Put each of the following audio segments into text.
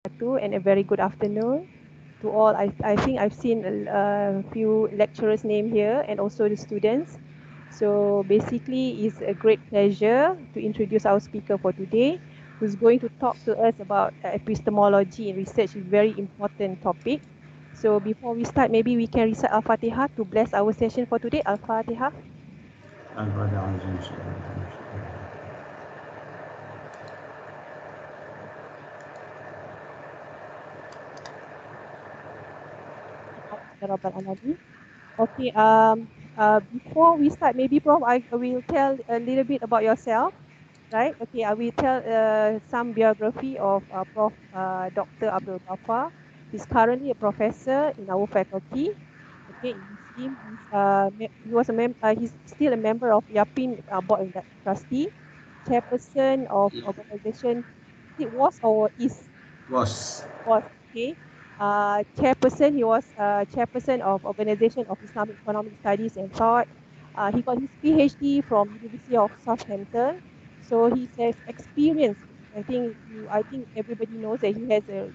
wabarakatuh, and a very good afternoon to all. I think I've seen a few lecturers' name here and also the students. So basically, it's a great pleasure to introduce our speaker for today, who's going to talk to us about epistemology and research, a very important topic. So before we start, maybe we can recite Al-Fatiha to bless our session for today. Al-Fatiha. Okay, before we start, maybe Prof, I will tell a little bit about yourself, right? Okay, I will tell some biography of Prof. Dr. Abdul Ghafar. He's currently a professor in our faculty. Okay, in Muslim, he's still a member of Yapin Board of Trustee, chairperson of organization. It was or is Was. was okay. Chairperson, he was chairperson of Organization of Islamic Economic Studies and Thought. He got his PhD from University of Southampton. So he has experience. I think everybody knows that he has a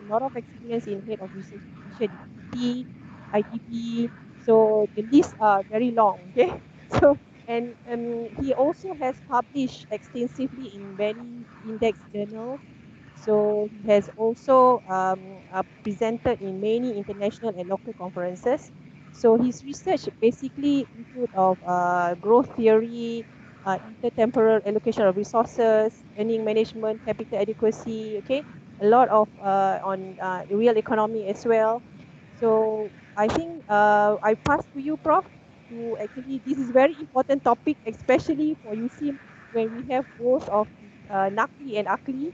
lot of experience in head of research position in UT, ITB. So the lists are very long. Okay, so and he also has published extensively in many index journals. So he has also presented in many international and local conferences. So his research basically include of growth theory, intertemporal allocation of resources, earning management, capital adequacy. Okay, a lot of on real economy as well. So I think I pass to you, Prof. To actually, this is very important topic, especially for USIM when we have both of Nakli and Akli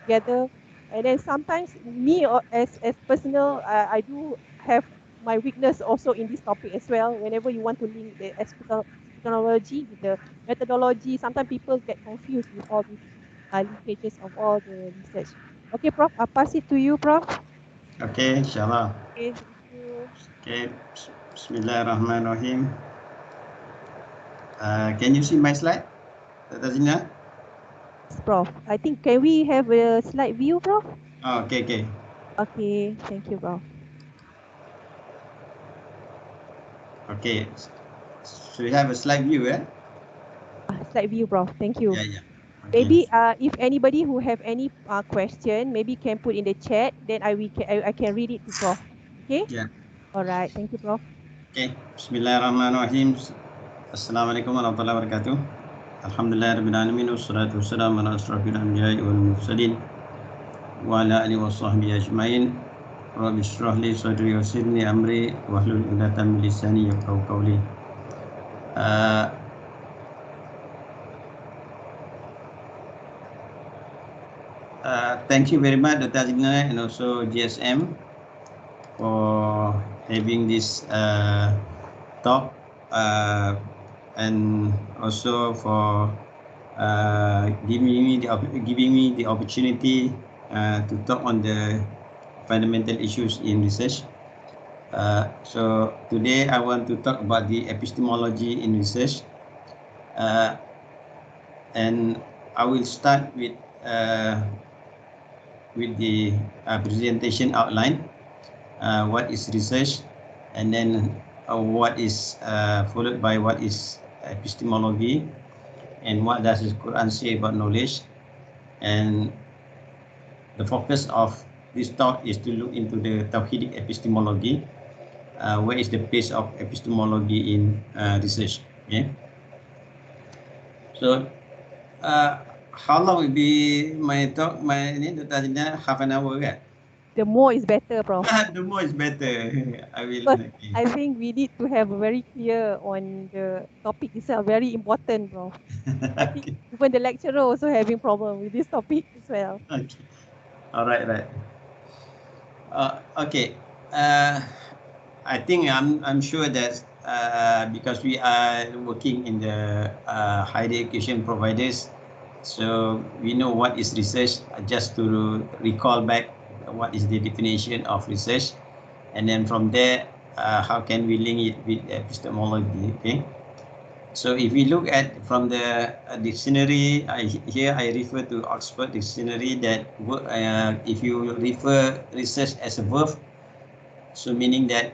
together. And then sometimes me as personal, I do have my weakness also in this topic as well. Whenever you want to link the epistemology with the methodology, sometimes people get confused with all these linkages of all the research. Okay, Prof, I'll pass it to you, Prof. Okay, inshallah. Okay, thank you. Okay, Bismillahirrahmanirrahim. Can you see my slide, Tazina? Yes, Prof. I think can we have a slide view, Prof? Oh, okay. Okay, thank you, Prof. Okay. So you have a slide view, eh? Slide view, Prof. Thank you. Yeah. Okay. Maybe if anybody who have any question, maybe can put in the chat. Then I can read it to Prof. Okay. Yeah. All right. Thank you, Prof. Okay. Bismillahirrahmanirrahim. Assalamualaikum warahmatullahi wabarakatuh. Alhamdulillahirabbil alamin wassalatu wassalamu ala asrofil anbiya'i wal mursalin wa ala alihi washabbihi ajmain. Rabbi shrah li sadri wa yassir li amri wahlul 'uqdatam min lisani yafqahu qawli. Thank you very much, Dr. Azina, and also GSM for having this talk, and also for giving me the opportunity to talk on the fundamental issues in research. So today I want to talk about the epistemology in research, and I will start with the presentation outline. What is research, and then what is followed by what is epistemology, and what does the Quran say about knowledge. And the focus of this talk is to look into the Tawhidic epistemology. Where is the place of epistemology in research? Okay. So how long will be my talk? Half an hour, right? The more is better, Prof. The more is better. I will. But Okay. I think we need to have very clear on the topic itself. Very important, Prof. I think Okay. even the lecturer also having problem with this topic as well. Okay. All right. Okay. Uh, I think I'm sure that because we are working in the higher education providers, so we know what is research. Just to recall back, what is the definition of research, and then from there, how can we link it with epistemology? Okay. So if we look at from the dictionary, here I refer to Oxford Dictionary that if you refer research as a verb, so meaning that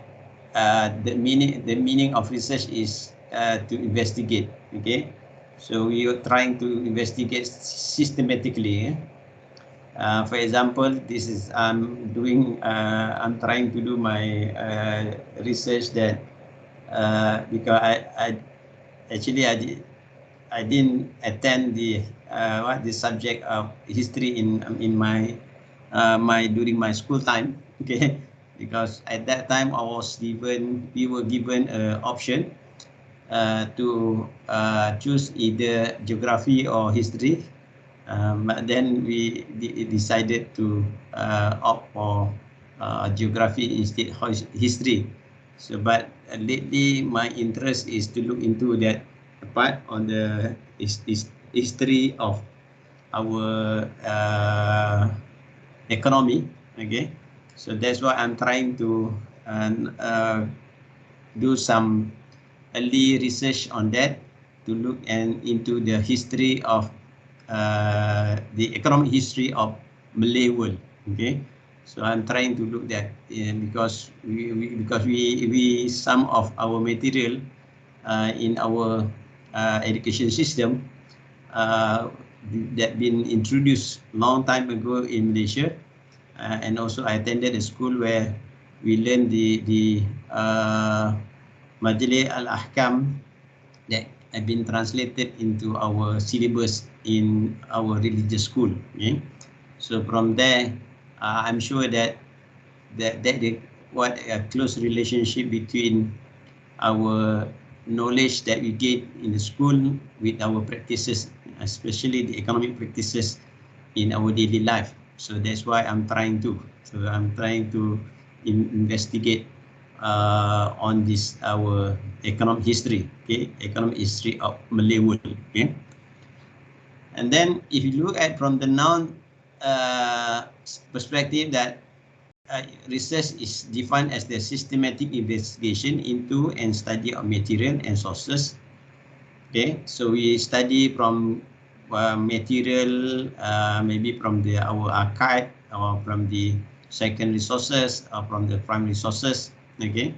the meaning of research is to investigate. Okay, so you're trying to investigate systematically. For example, this is I'm trying to do my research that because I didn't attend the subject of history in my during my school time. Okay, because at that time we were given an option to choose either geography or history. But then we decided to opt for geography instead of history. So, but lately my interest is to look into that part on the history of our economy. Okay, so that's why I'm trying to do some early research on that to look into the history of the economic history of Malay world. Okay, so I'm trying to look that because we some of our material in our education system uh, that been introduced long time ago in Malaysia, and also I attended a school where we learned the Majlis Al-Ahkam that have been translated into our syllabus in our religious school. Okay? So from there, I'm sure that the, what a close relationship between our knowledge that we get in the school with our practices, especially the economic practices in our daily life. So that's why I'm trying to. So I'm trying to investigate on this our economic history. Okay, economic history of Malay world. Okay, and then if you look at from the noun perspective, that research is defined as the systematic investigation into and study of material and sources. Okay, so we study from material, maybe from our archive or from the secondary sources or from the primary sources. Okay,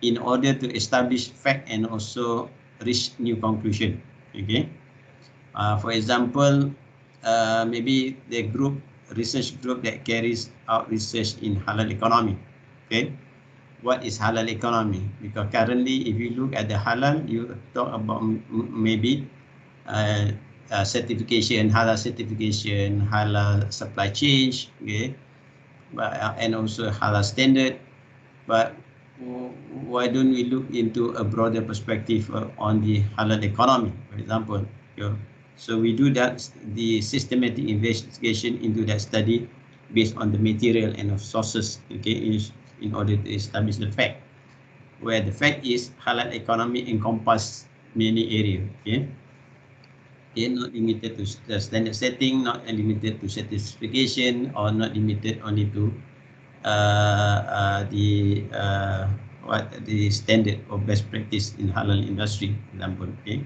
in order to establish fact and also reach new conclusion. Okay, for example, maybe the research group that carries out research in halal economy. Okay, what is halal economy? Because currently, if you look at the halal, you talk about maybe certification, halal supply chain, okay, but and also halal standard. But why don't we look into a broader perspective on the halal economy, for example? You know? So we do that, the systematic investigation into that study based on the material and of sources, okay, in order to establish the fact. Where the fact is halal economy encompass many areas, okay? They're not limited to the standard setting, not limited to certification, or not limited only to the standard or best practice in halal industry, for example. Okay.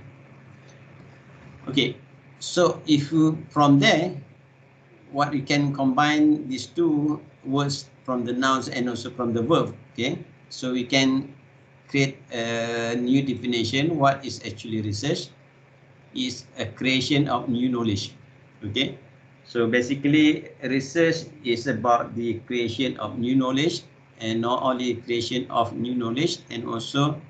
Okay. So if you from there, what we can combine these two words from the nouns and also from the verb. Okay. So we can create a new definition. What is actually research? Is a creation of new knowledge. Okay. So basically, research is about the creation of new knowledge, and not only creation of new knowledge, and also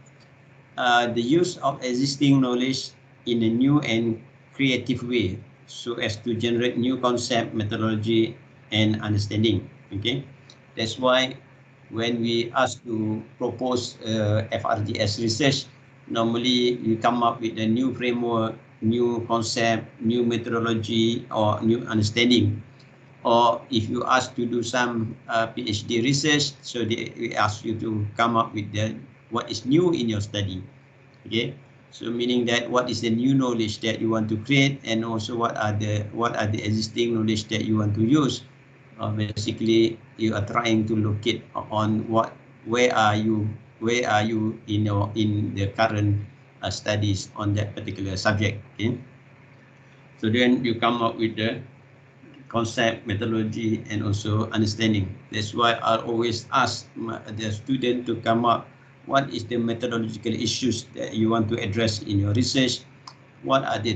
the use of existing knowledge in a new and creative way, so as to generate new concept, methodology, and understanding. Okay, that's why when we ask to propose FRDS research, normally you come up with a new framework, new concept, new methodology, or new understanding. Or if you ask to do some PhD research, so we ask you to come up with what is new in your study. Okay, so meaning that what is the new knowledge that you want to create, and also what are the existing knowledge that you want to use. Basically, you are trying to locate on where are you in the current studies on that particular subject. Okay, so then you come up with the concept, methodology, and also understanding. That's why I always ask the student to come up what is the methodological issues that you want to address in your research. What are the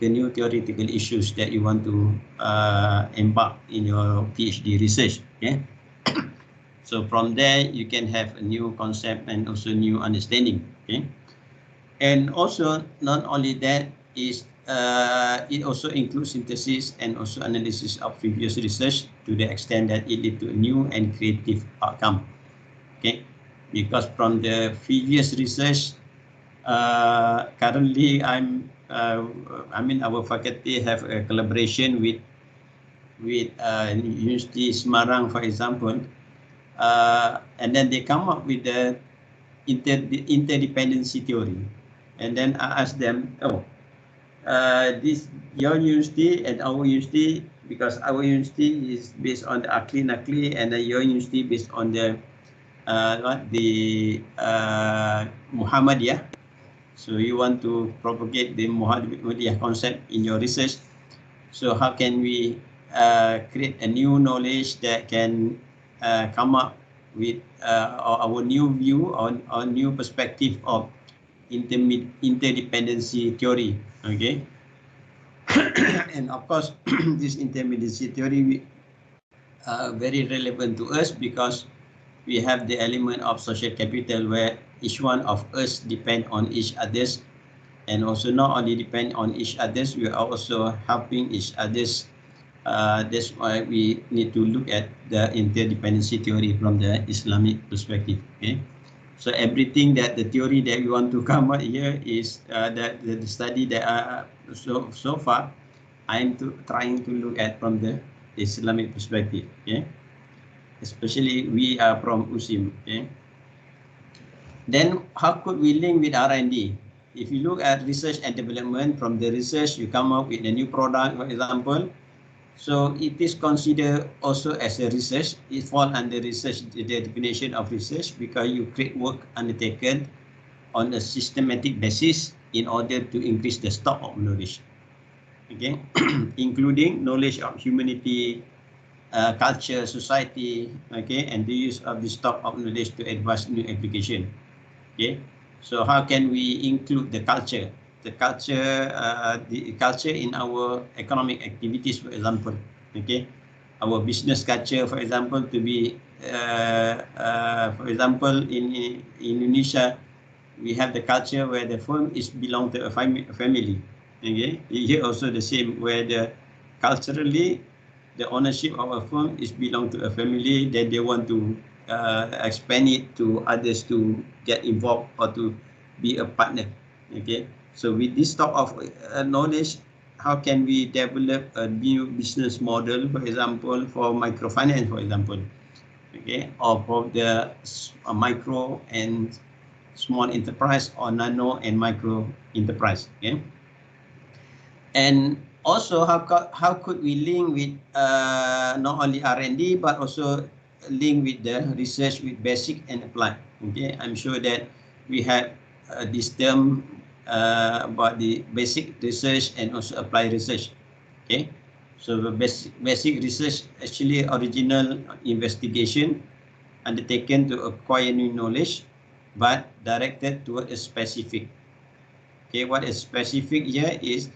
new theoretical issues that you want to embark in your PhD research? Okay, so from there you can have a new concept and also new understanding. Okay, and also not only that is it also includes synthesis and also analysis of previous research to the extent that it lead to a new and creative outcome. Okay, because from the previous research, currently I mean our faculty have a collaboration with Universiti Semarang, for example, and then they come up with the interdependency theory, and then I ask them, oh, this your university and our university, because our university is based on the Akli and your university based on the Muhammadiyah. So you want to propagate the Muhammadiyah concept in your research. So how can we create a new knowledge that can come up with our new view on new perspective of interdependency theory? Okay, and of course, this interdependency theory very relevant to us because we have the element of social capital where each one of us depend on each others, and also not only depend on each others, we are also helping each others. That's why we need to look at the interdependency theory from the Islamic perspective. Okay, so everything that the theory that we want to come out here is that the study that so far I'm trying to look at from the Islamic perspective. Okay, especially we are from USIM. Okay, then how could we link with R&D? If you look at research and development, from the research you come up with a new product, for example. So it is considered also as a research. It falls under research, the definition of research, because you create work undertaken on a systematic basis in order to increase the stock of knowledge. Okay, including knowledge of humanity, culture, society, okay, and the use of the stock of knowledge to advance new application. Okay, so how can we include the culture? The culture in our economic activities, for example. Okay, our business culture, for example, to be, for example, in Indonesia, we have the culture where the firm is belong to a family. Okay, here also the same, where the culturally the ownership of a firm is belong to a family, then they want to expand it to others to get involved or to be a partner. Okay, so with this type of knowledge, how can we develop a new business model, for example, for microfinance, for example, okay, or for the micro and small enterprise or nano and micro enterprise. Okay, and also how could we link with not only R&D but also link with the research with basic and applied. Okay, I'm sure that we have this term about the basic research and also applied research. Okay, so the basic research actually original investigation undertaken to acquire new knowledge but directed toward a specific. Okay, what is specific here is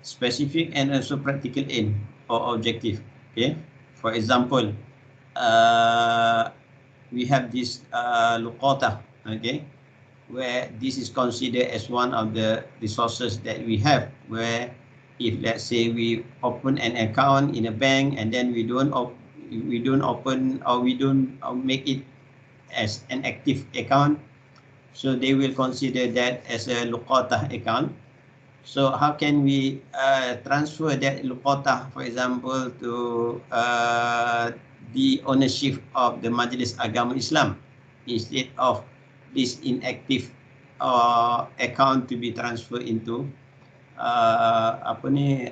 specific and also practical aim or objective. Okay, for example, we have this luqata, okay, where this is considered as one of the resources that we have, where if let's say we open an account in a bank and then we don't open or we don't make it as an active account, so they will consider that as a luqata account. So how can we transfer that luqata, for example, to the ownership of the Majlis Agama Islam instead of this inactive account to be transferred into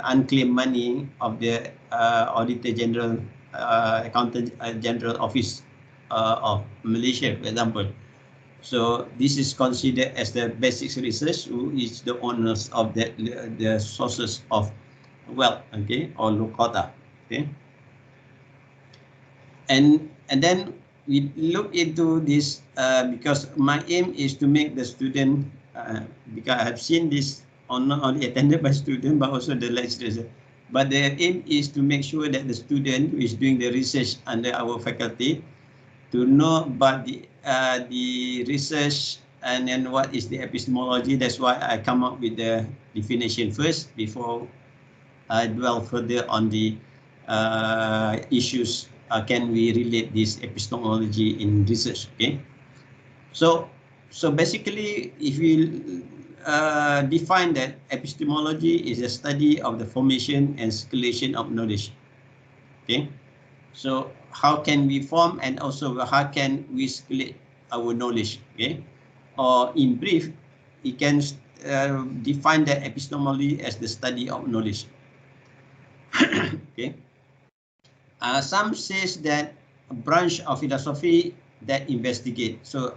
unclaimed money of the Auditor General, Accountant General Office of Malaysia, for example. So this is considered as the basic research, who is the owners of the sources of wealth, okay, or luqata, okay. And then we look into this because my aim is to make the student, because I have seen this not only attended by students but also the lecturers. But the aim is to make sure that the student who is doing the research under our faculty to know about the research and then what is the epistemology. That's why I come up with the definition first before I dwell further on the issues. Can we relate this epistemology in research? Okay, so basically, if we define that epistemology is a study of the formation and circulation of knowledge. Okay, so how can we form and also how can we circulate our knowledge? Okay, or in brief, we can define that epistemology as the study of knowledge. Okay. Some says that a branch of philosophy that investigate. So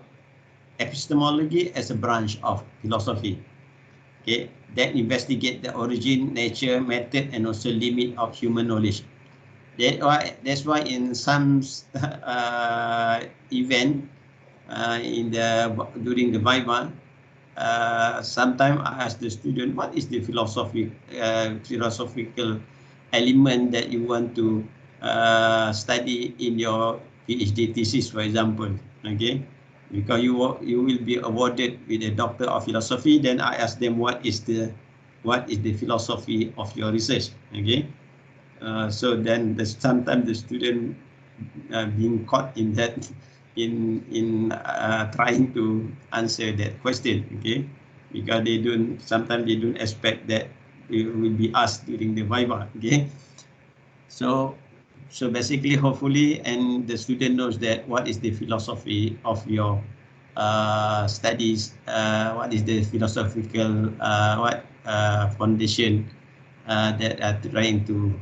epistemology as a branch of philosophy, okay, that investigate the origin, nature, method, and also limit of human knowledge. That's why in some event during the Bible, sometimes I ask the student, what is the philosophical element that you want to study in your PhD thesis, for example, okay? Because you will be awarded with a Doctor of Philosophy. Then I ask them, what is the philosophy of your research, okay? So then sometimes the student being caught in that in trying to answer that question, okay? Because sometimes they don't expect that it will be asked during the Viva, okay? So basically, hopefully, and the student knows that what is the philosophy of your studies, what is the philosophical foundation that are trying to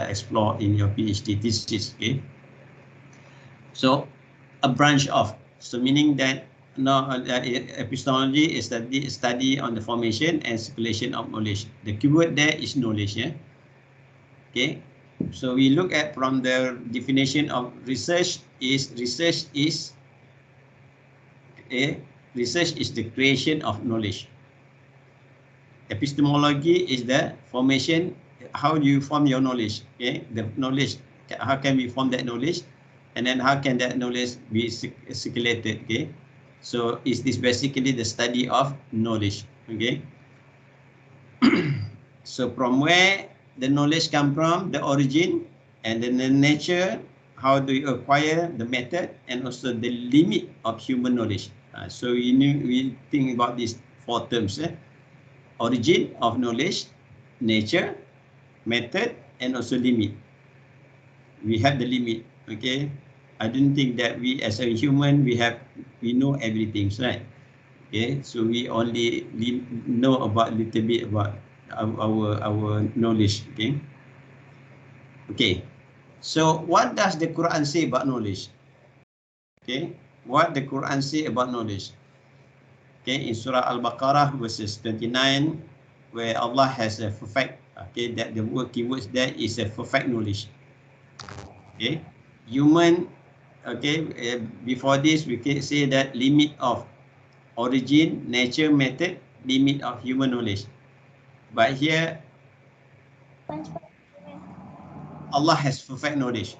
explore in your PhD thesis. Okay, so a branch of, so meaning that epistemology is the study on the formation and circulation of knowledge. The keyword there is knowledge. Yeah. Okay. So we look at from the definition of research is the creation of knowledge. Epistemology is the formation. How do you form your knowledge? Okay, the knowledge. How can we form that knowledge, and then how can that knowledge be circulated? Okay, so is this basically the study of knowledge? Okay, so from where the knowledge come from, the origin, and then the nature, how do you acquire the method, and also the limit of human knowledge. So we think about these four terms. Origin of knowledge, nature, method, and also limit. We have the limit, okay? I don't think that we as a human, we know everything, right? Okay, so we only know about little bit about our knowledge, okay? Okay, so what does the Quran say about knowledge? Okay, what the Quran say about knowledge? Okay, in Surah Al-Baqarah verses 29, where Allah has a perfect, okay, that the keywords there is a perfect knowledge. Okay, human, okay, before this we can say that limit of origin, nature, method, limit of human knowledge. But here, Allah has perfect knowledge.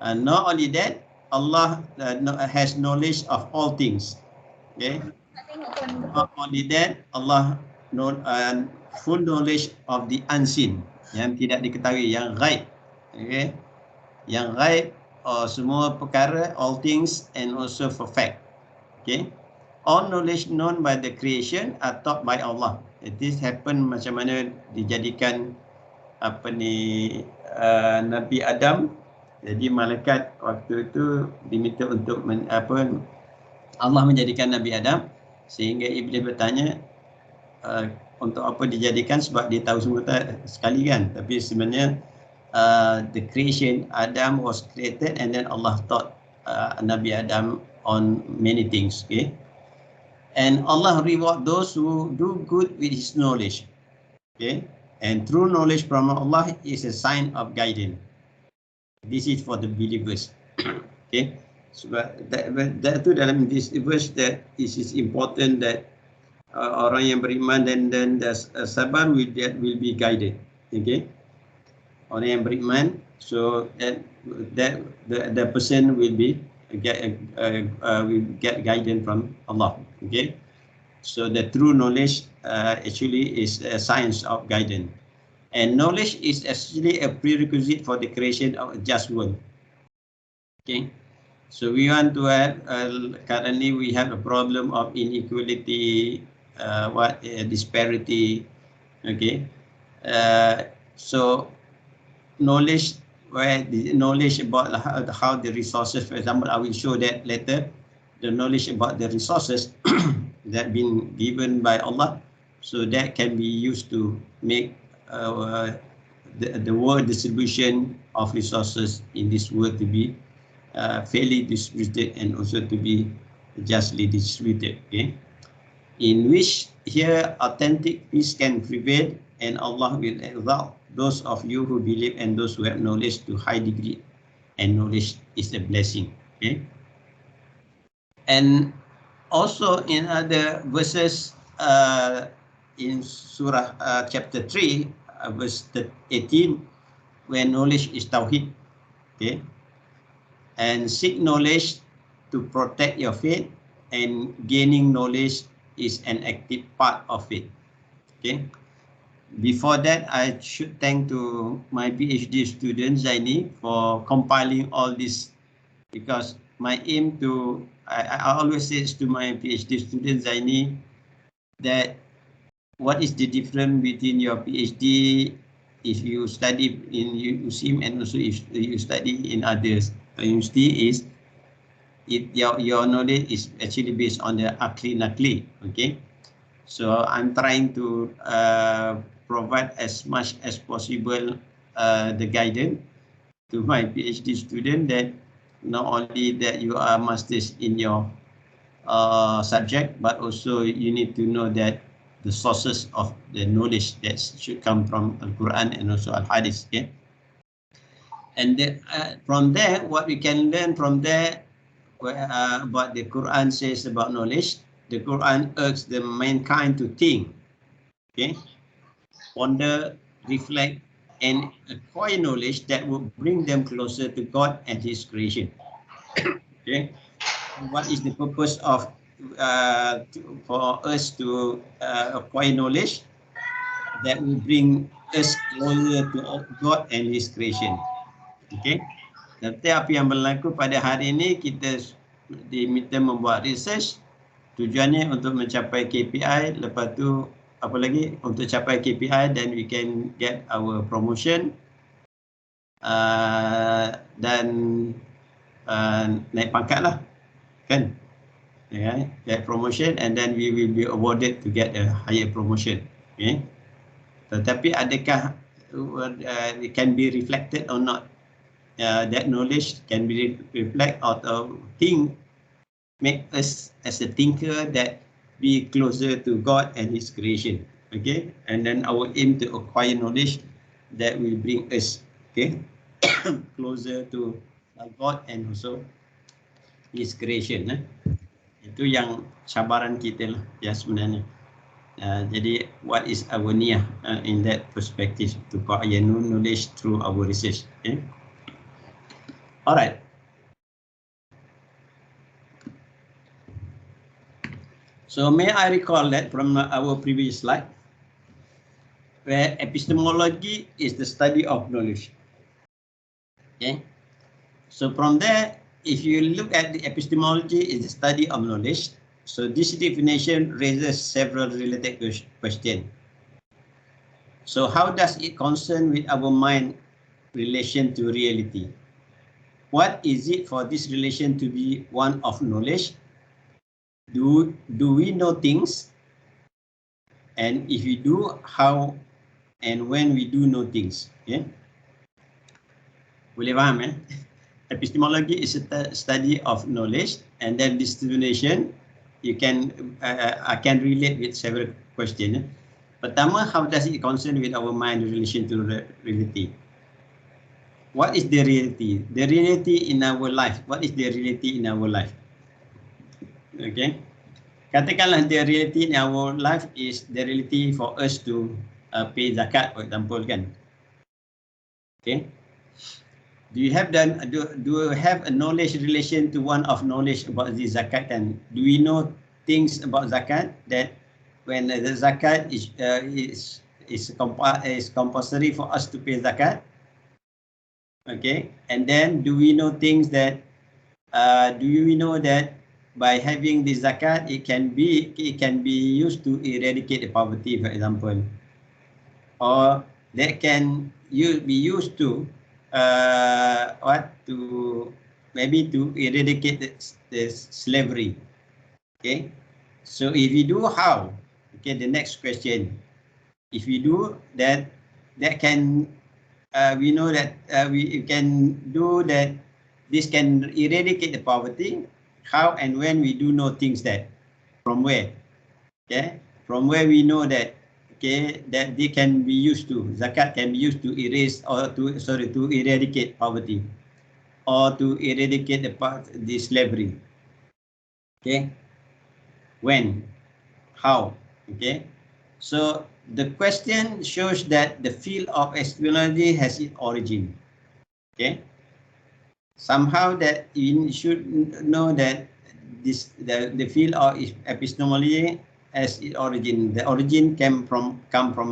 And not only that, Allah has knowledge of all things. Okay. Not only that, Allah full knowledge of the unseen, yang tidak diketahui, yang ghaib. Okay, yang ghaib, semua perkara, all things, and also perfect. Okay, all knowledge known by the creation are taught by Allah. This happen macam mana dijadikan Nabi Adam. Jadi malaikat waktu itu diminta untuk Allah menjadikan Nabi Adam, sehingga Iblis bertanya untuk apa dijadikan, sebab dia tahu semua sekali kan. Tapi sebenarnya the creation, Adam was created, and then Allah taught Nabi Adam on many things. Okay, and Allah reward those who do good with His knowledge. Okay, and true knowledge from Allah is a sign of guidance. This is for the believers. Okay, so that tu dalam this verse that it is important that orang yang beriman dan sabar will be guided. Okay, orang yang beriman, so that the person will get guidance from Allah. Okay, so the true knowledge actually is a science of guidance, and knowledge is actually a prerequisite for the creation of a just world. Okay, so we want to have currently we have a problem of inequality, disparity. Okay, so knowledge, where the knowledge about how the resources, for example, I will show that later, the knowledge about the resources that been given by Allah, so that can be used to make the world distribution of resources in this world to be fairly distributed and also to be justly distributed. Okay, in which here authentic peace can prevail, and Allah will exalt those of you who believe and those who have knowledge to high degree, and knowledge is a blessing. Okay, and also in other verses in Surah chapter 3, verse 18, where knowledge is tawhid. Okay, and seek knowledge to protect your faith, and gaining knowledge is an active part of it. Okay, before that, I should thank to my PhD student Zaini for compiling all this, because my aim to, I always say to my PhD student Zaini that what is the difference between your PhD if you study in USIM and also if you study in others university is your knowledge is actually based on the akli nakli. Okay, so I'm trying to provide as much as possible the guidance to my PhD student, that not only that you are masters in your subject, but also you need to know that the sources of the knowledge that should come from Al-Quran and also Al-Hadith. Okay, and from there, what we can learn from there, what the Quran says about knowledge. The Quran urges the mankind to think, okay, ponder, reflect, and acquire knowledge that will bring them closer to God and His creation. Okay, what is the purpose of for us to acquire knowledge that will bring us closer to God and His creation? Okay, nanti apa yang berlaku pada hari ini, kita diminta membuat research, tujuannya untuk mencapai KPI, lepas tu apa lagi, untuk capai KPI, then we can get our promotion dan naik pangkat lah, kan, get promotion, and then we will be awarded to get a higher promotion. Okay, tetapi adakah it can be reflected or not? That knowledge can be reflect or think, make us as a thinker that be closer to God and His creation. Okay, and then our aim to acquire knowledge that will bring us, okay, closer to God and also His creation. Itu yang cabaran kita lah, ya sebenarnya. Jadi what is our niyyah in that perspective to acquire knowledge through our research. Okay. Alright. So may I recall that from our previous slide, where epistemology is the study of knowledge. Okay. So from there, if you look at the epistemology is the study of knowledge, so this definition raises several related questions. So how does it concern with our mind relation to reality? What is it for this relation to be one of knowledge? Do we know things? And if we do, how and when we do know things? Okay? Boleh faham, eh? Epistemology is a study of knowledge, and then distribution. You can I can relate with several questions. Pertama, how does it concern with our mind in relation to reality? What is the reality? The reality in our life. What is the reality in our life? Okay. Katakanlah the reality in our life is the reality for us to pay zakat, for example, kan? Okay. Do you have do you have a knowledge relation to one of knowledge about the zakat, and do we know things about zakat that when the zakat is compulsory for us to pay zakat? Okay, and then do we know things that do we know that by having the zakat it can be used to eradicate the poverty, for example, or that can be used to maybe to eradicate the slavery. Okay, so if we do, how? Okay, the next question, if we do that, that can we know that we can do that, this can eradicate the poverty. How and when we do know things that, from where? Okay, from where we know that, okay, that they can be used to, zakat can be used to erase or to eradicate poverty or to eradicate the slavery. Okay, when, how? Okay, so the question shows that the field of epistemology has its origin. Okay, somehow that you should know that the field of epistemology has its origin. The origin come from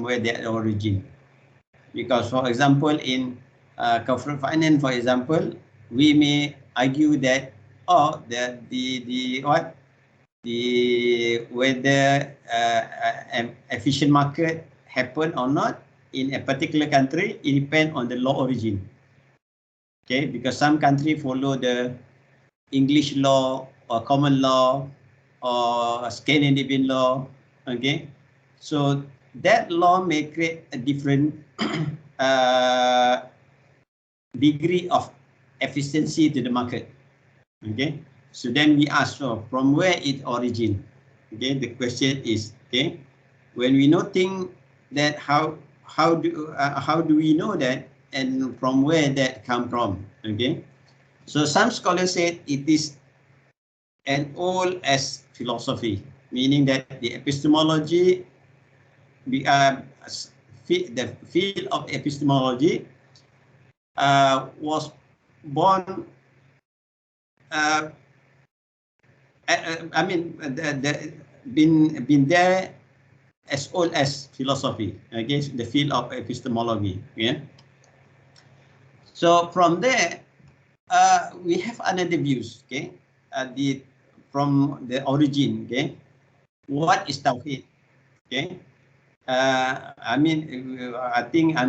where the origin. Because, for example, in corporate finance, for example, we may argue that whether efficient market happen or not in a particular country, it depends on the law origin. Okay, because some country follow the English law or common law or Scandinavian law. Okay, so that law may create a different degree of efficiency to the market. Okay, so then we ask from where it origin. Okay, the question is, okay, when we know thing that how do we know that, and from where that come from? Okay, so some scholars said it is an old as philosophy, meaning that the epistemology, the field of epistemology was born. Been there as old as philosophy. Okay, the field of epistemology. Yeah. So from there, we have another views. Okay, from the origin. Okay, what is tawhid? Okay. I'm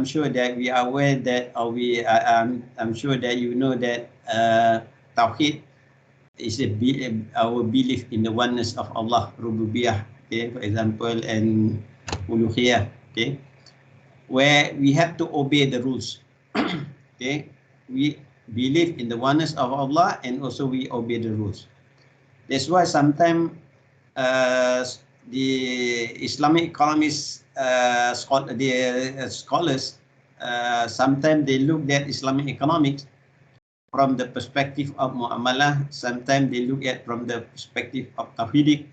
sure that we are aware that, or I'm sure that you know that tawhid is our belief in the oneness of Allah, rububiyah, okay, for example, and uluhiyah, okay, where we have to obey the rules. Okay, we believe in the oneness of Allah and also we obey the rules. That's why sometimes the Islamic economists, scholars, sometimes they look at Islamic economics from the perspective of Muamalat, sometimes they look at from the perspective of Tawhidic,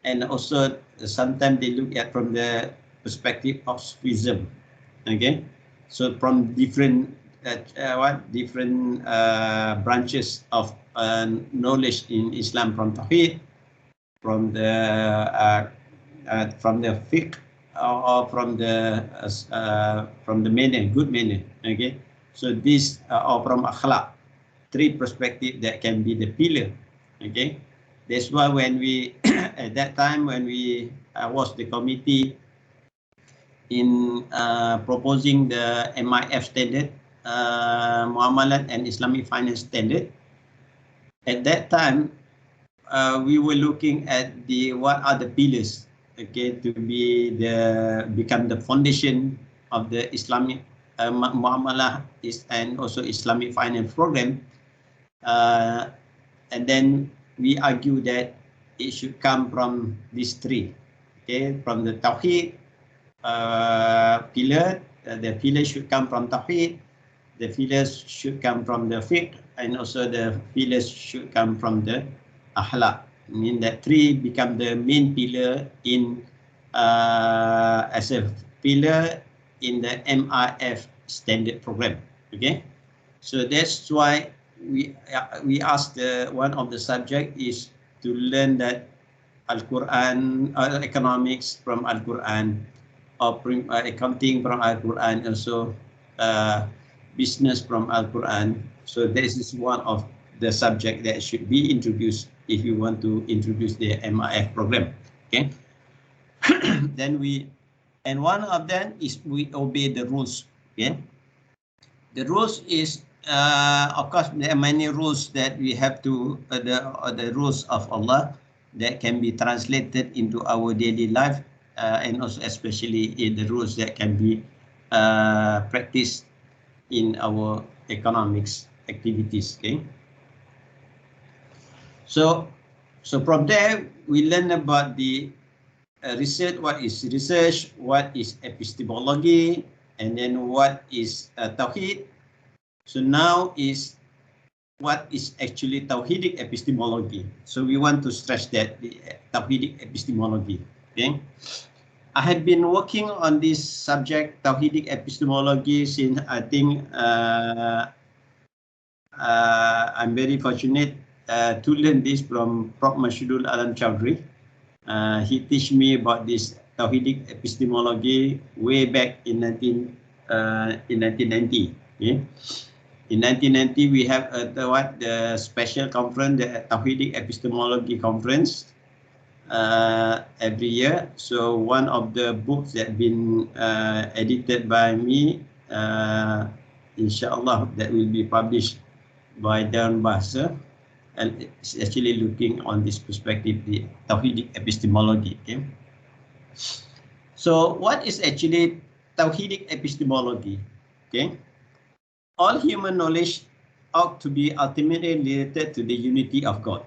and also sometimes they look at from the perspective of Sufism. Okay, so from different branches of knowledge in Islam, from Tawhid, from the fiqh, or from the manner, good manner. Okay, so this or from akhlaq. Three perspectives that can be the pillar. Okay, that's why when we at that time when we was the committee in proposing the MIF standard, Muamalat and Islamic finance standard, at that time we were looking at what are the pillars, okay, to become the foundation of the Islamic Muamalah and also Islamic finance program. And then we argue that it should come from these three. Okay, from the Tawheed pillar, the pillar should come from Tawheed, the pillars should come from the fiqh, and also the pillars should come from the akhlaq. I mean that three become the main pillar in as a pillar in the MIF standard program. Okay, so that's why we asked one of the subject is to learn that Al-Quran, economics from Al-Quran, or accounting from Al-Quran, also business from Al-Quran. So this is one of the subject that should be introduced if you want to introduce the MIF program. Okay. Then and one of them is we obey the rules. Okay. The rules is, of course, there are many rules that we have to, the rules of Allah that can be translated into our daily life, and also especially in the rules that can be practiced in our economics activities. Okay. So from there we learn about the research, what is research, what is epistemology, and then what is Tawheed. So now is what is actually Tawhidic epistemology. So we want to stress that, the Tawhidic epistemology. Okay. I have been working on this subject, Tawhidic epistemology, since I think I'm very fortunate to learn this from Prof. Mashudul Alam Chowdhury. He teach me about this Tawhidic epistemology way back in 1990. Okay? In 1990, we have the special conference, the Tawhidic epistemology conference, every year. So one of the books that been edited by me, inshallah, that will be published by Darren Bahasa, and it's actually looking on this perspective, the Tawhidic epistemology. Okay. So what is actually Tawhidic epistemology? Okay. All human knowledge ought to be ultimately related to the unity of God.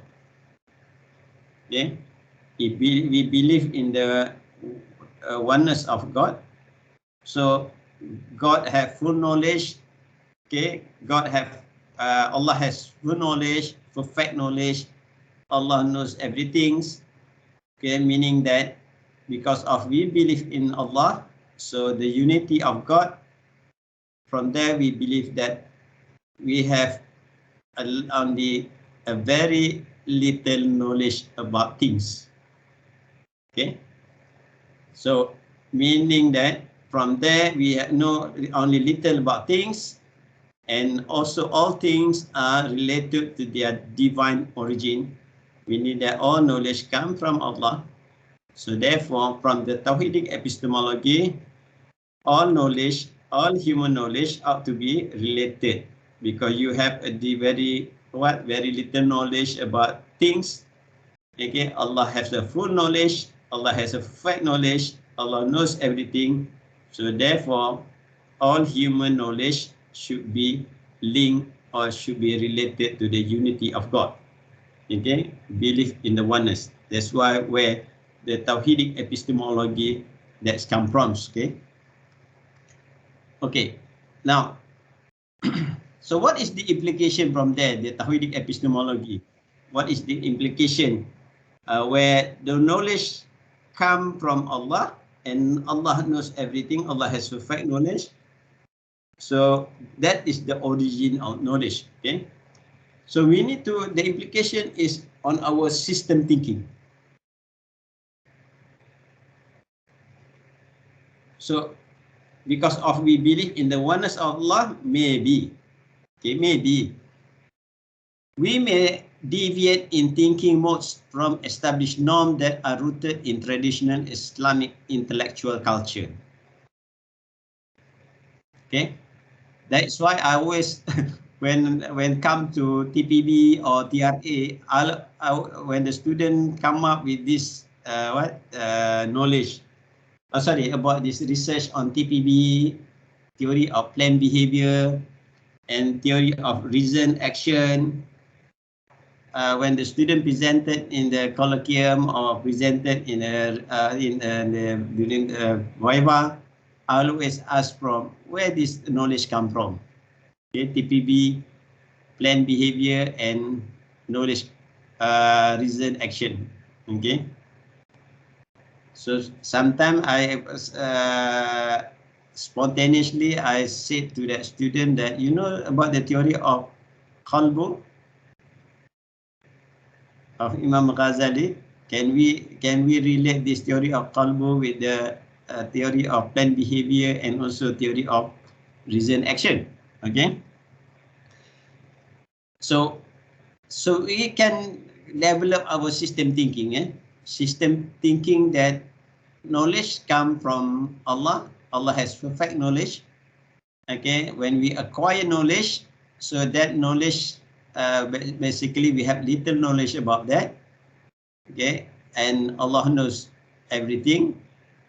Okay. If we believe in the oneness of God, so God have full knowledge. Okay. Allah has full knowledge, perfect knowledge. Allah knows everything. Okay, meaning that because of we believe in Allah, so the unity of God, from there we believe that we have only a very little knowledge about things. Okay, so meaning that from there we know only little about things, and also all things are related to their divine origin, meaning that all knowledge come from Allah. So therefore, from the Tawhidic epistemology, all knowledge, all human knowledge ought to be related, because you have very little knowledge about things. Okay, Allah has a full knowledge, Allah has a perfect knowledge, Allah knows everything. So therefore, all human knowledge should be linked or should be related to the unity of God. Okay, belief in the oneness. That's why where the Tawhidic epistemology that's come from. Okay. Okay. Now, so what is the implication from there? The Tawhidic epistemology. What is the implication where the knowledge come from Allah, and Allah knows everything. Allah has perfect knowledge. So that is the origin of knowledge. Okay. So we need to, the implication is on our system thinking. So because of we believe in the oneness of Allah, maybe, okay, maybe we may deviate in thinking modes from established norms that are rooted in traditional Islamic intellectual culture. Okay, that's why I always when come to TPB or TRA, when the student come up with this knowledge, about this research on TPB, theory of planned behavior, and theory of reason action, when the student presented in the colloquium or presented in during the viva, I always ask from where this knowledge come from. Okay, TPB, plan behavior, and knowledge, reason action. Okay. So sometimes I spontaneously I said to that student that you know about the theory of qalbu of Imam Ghazali. Can we relate this theory of qalbu with the theory of planned behavior and also theory of reason action? Okay. So we can develop our system thinking. System thinking that knowledge come from Allah. Allah has perfect knowledge. Okay, when we acquire knowledge, so that knowledge, basically we have little knowledge about that. Okay, and Allah knows everything.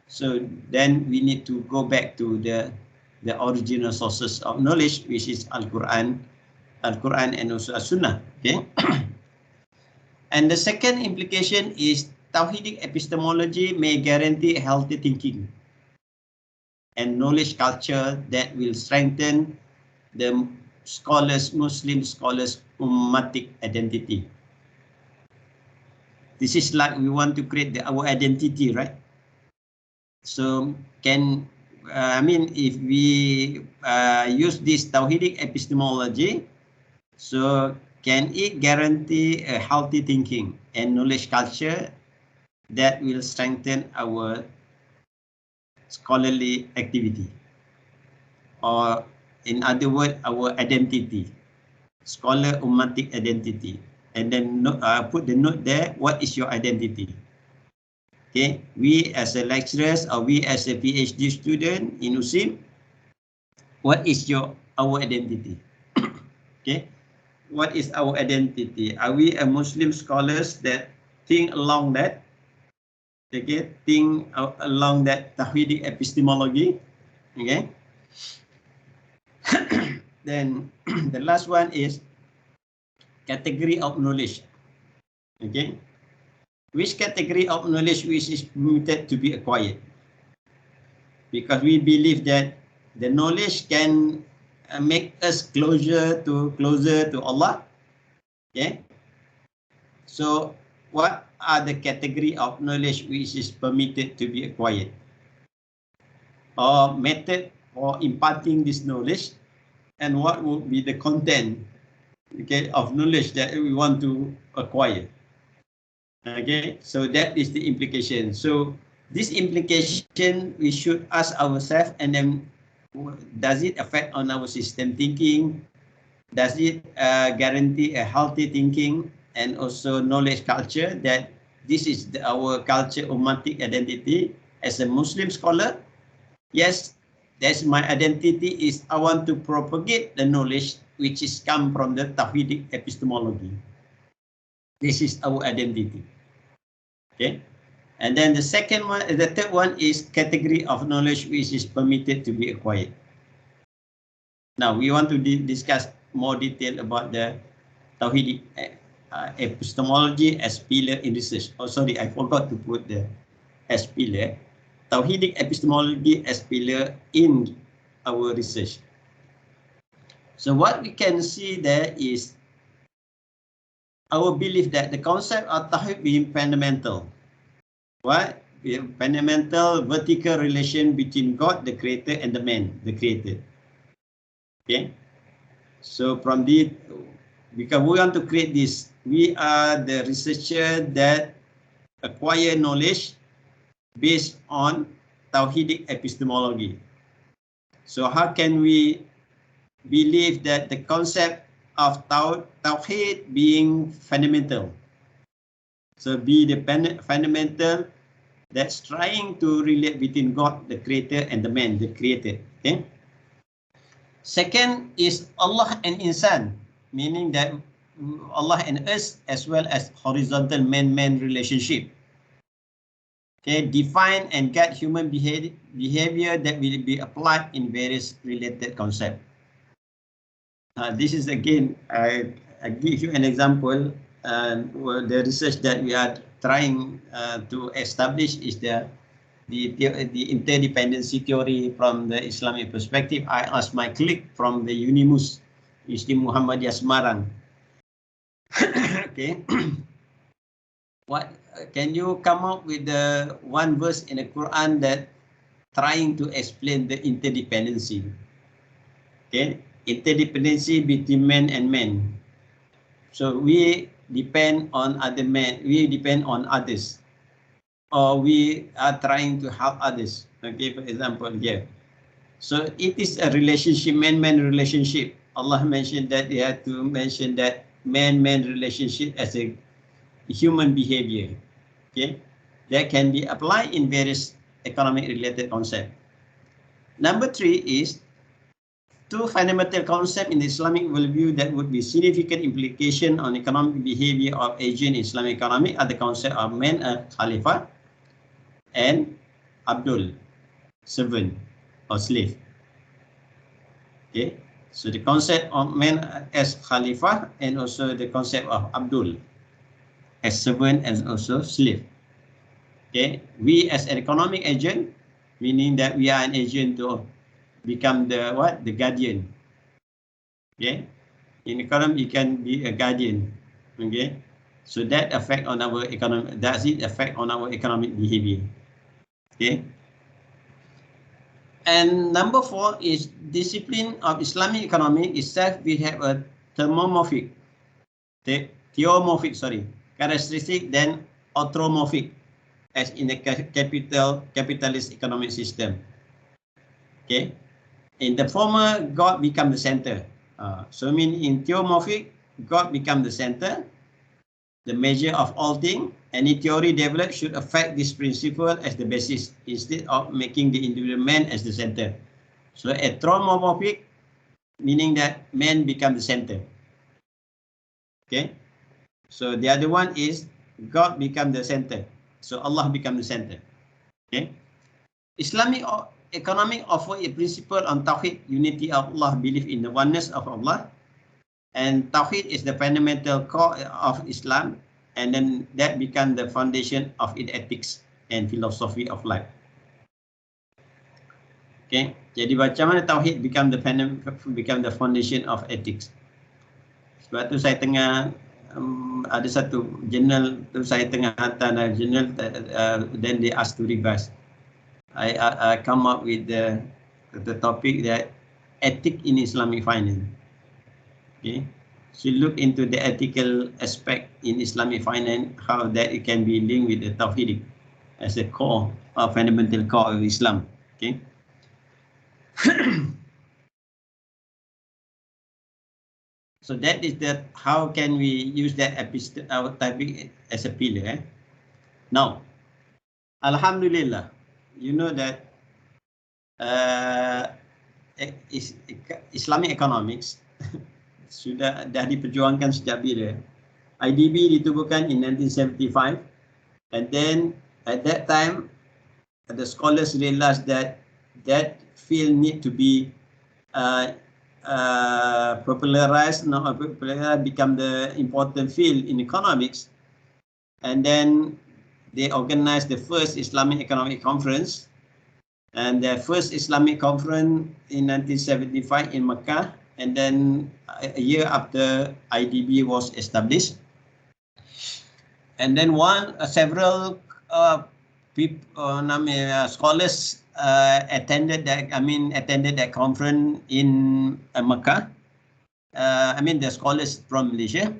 So then we need to go back to the original sources of knowledge, which is Al-Quran and also As-Sunnah. Okay. And the second implication is Tawhidic epistemology may guarantee healthy thinking and knowledge culture that will strengthen the Muslim scholars' ummatic identity. This is like we want to create our identity, right? So if we use this Tawhidic epistemology, so can it guarantee a healthy thinking and knowledge culture that will strengthen our scholarly activity, or in other words, our identity, scholar ummatic identity? And then put the note there, what is your identity? Okay, we as a lecturers or we as a PhD student in USIM, what is our identity? Okay, what is our identity? Are we a Muslim scholars that think along that? Okay, think along that Tawhidic epistemology. Okay. Then the last one is category of knowledge. Okay. Which category of knowledge which is permitted to be acquired? Because we believe that the knowledge can make us closer to Allah. Okay. So what are the category of knowledge which is permitted to be acquired? Or method for imparting this knowledge, and what would be the content, okay, of knowledge that we want to acquire? Okay, so that is the implication. So this implication we should ask ourselves, and then does it affect on our system thinking? Does it guarantee a healthy thinking and also knowledge culture, that this is our culture ummatic identity as a Muslim scholar? Yes, that's my identity, is I want to propagate the knowledge which is come from the Tawhidic epistemology. This is our identity. Okay. And then the third one is category of knowledge which is permitted to be acquired. Now we want to discuss more detail about the Tawhidic epistemology as pillar in research. Oh, sorry, I forgot to put the as pillar. Tawhidic epistemology as pillar in our research. So what we can see there is our belief that the concept of Tawhid being fundamental. What? Fundamental vertical relation between God, the creator, and the man, the created. Okay. So from the, because we want to create this, we are the researcher that acquire knowledge based on Tawhidic epistemology. So how can we believe that the concept of Tawhid being fundamental? So be the fundamental that's trying to relate between God, the creator, and the man, the created. Okay. Second is Allah and Insan, meaning that Allah and us, as well as horizontal man-man relationship. Okay, define and guide human behavior that will be applied in various related concepts. This is again, I give you an example. the research that we are trying to establish is the interdependency theory from the Islamic perspective. I asked my colleague from the Unimus, Universiti Muhammadiyah Semarang. Okay. What can you come up with the one verse in the Quran that trying to explain the interdependency? Okay, interdependency between man and man. So we depend on other men, we depend on others, or we are trying to help others. Okay, for example here. So it is a relationship, man-man relationship. Allah mentioned that they had to mention that man-man relationship as a human behavior. Okay, that can be applied in various economic related concepts. Number 3 is two fundamental concepts in the Islamic worldview that would be significant implication on economic behavior of Asian Islamic economy are the concept of man as Khalifah and Abdul, servant or slave. Okay, so the concept of man as Khalifah and also the concept of Abdul as servant and also slave. Okay, we as an economic agent, meaning that we are an agent to become the what? The guardian. Okay, in economy you can be a guardian. Okay, so that affect on our economic. Does it affect on our economic behavior? Okay. And number 4 is discipline of Islamic economy itself. We have a theomorphic characteristic than automorphic as in the capitalist economic system. Okay, in the former, God become the center. So mean in theomorphic, God become the center, the measure of all things. Any theory developed should affect this principle as the basis instead of making the individual man as the center. So a theomorphic, meaning that man become the center. Okay, so the other one is God become the center. So Allah become the center. Okay, Islamic economic offer a principle on Tawhid, unity of Allah, belief in the oneness of Allah. And Tawhid is the fundamental core of Islam. And then that become the foundation of its ethics and philosophy of life. Okay, jadi macam mana Tauhid become the foundation of ethics. Sebab tu saya tengah ada satu jurnal tu saya tengah hantar jurnal, then they ask to revise. I come up with the topic that ethic in Islamic finance. Okay, so look into the ethical aspect in Islamic finance, how that it can be linked with the Tawhid as a core, fundamental core of Islam. Okay. So that is that. How can we use that topic as a pillar? Now, Alhamdulillah, you know that Islamic economics sudah diperjuangkan sejak bila. IDB ditubuhkan in 1975, and then at that time the scholars realized that field need to be popularized, become the important field in economics. And then they organized the first Islamic Economic Conference, and the first Islamic conference in 1975 in Mecca. And then a year after IDB was established, and then several scholars attended that conference in Mecca. The scholars from Malaysia.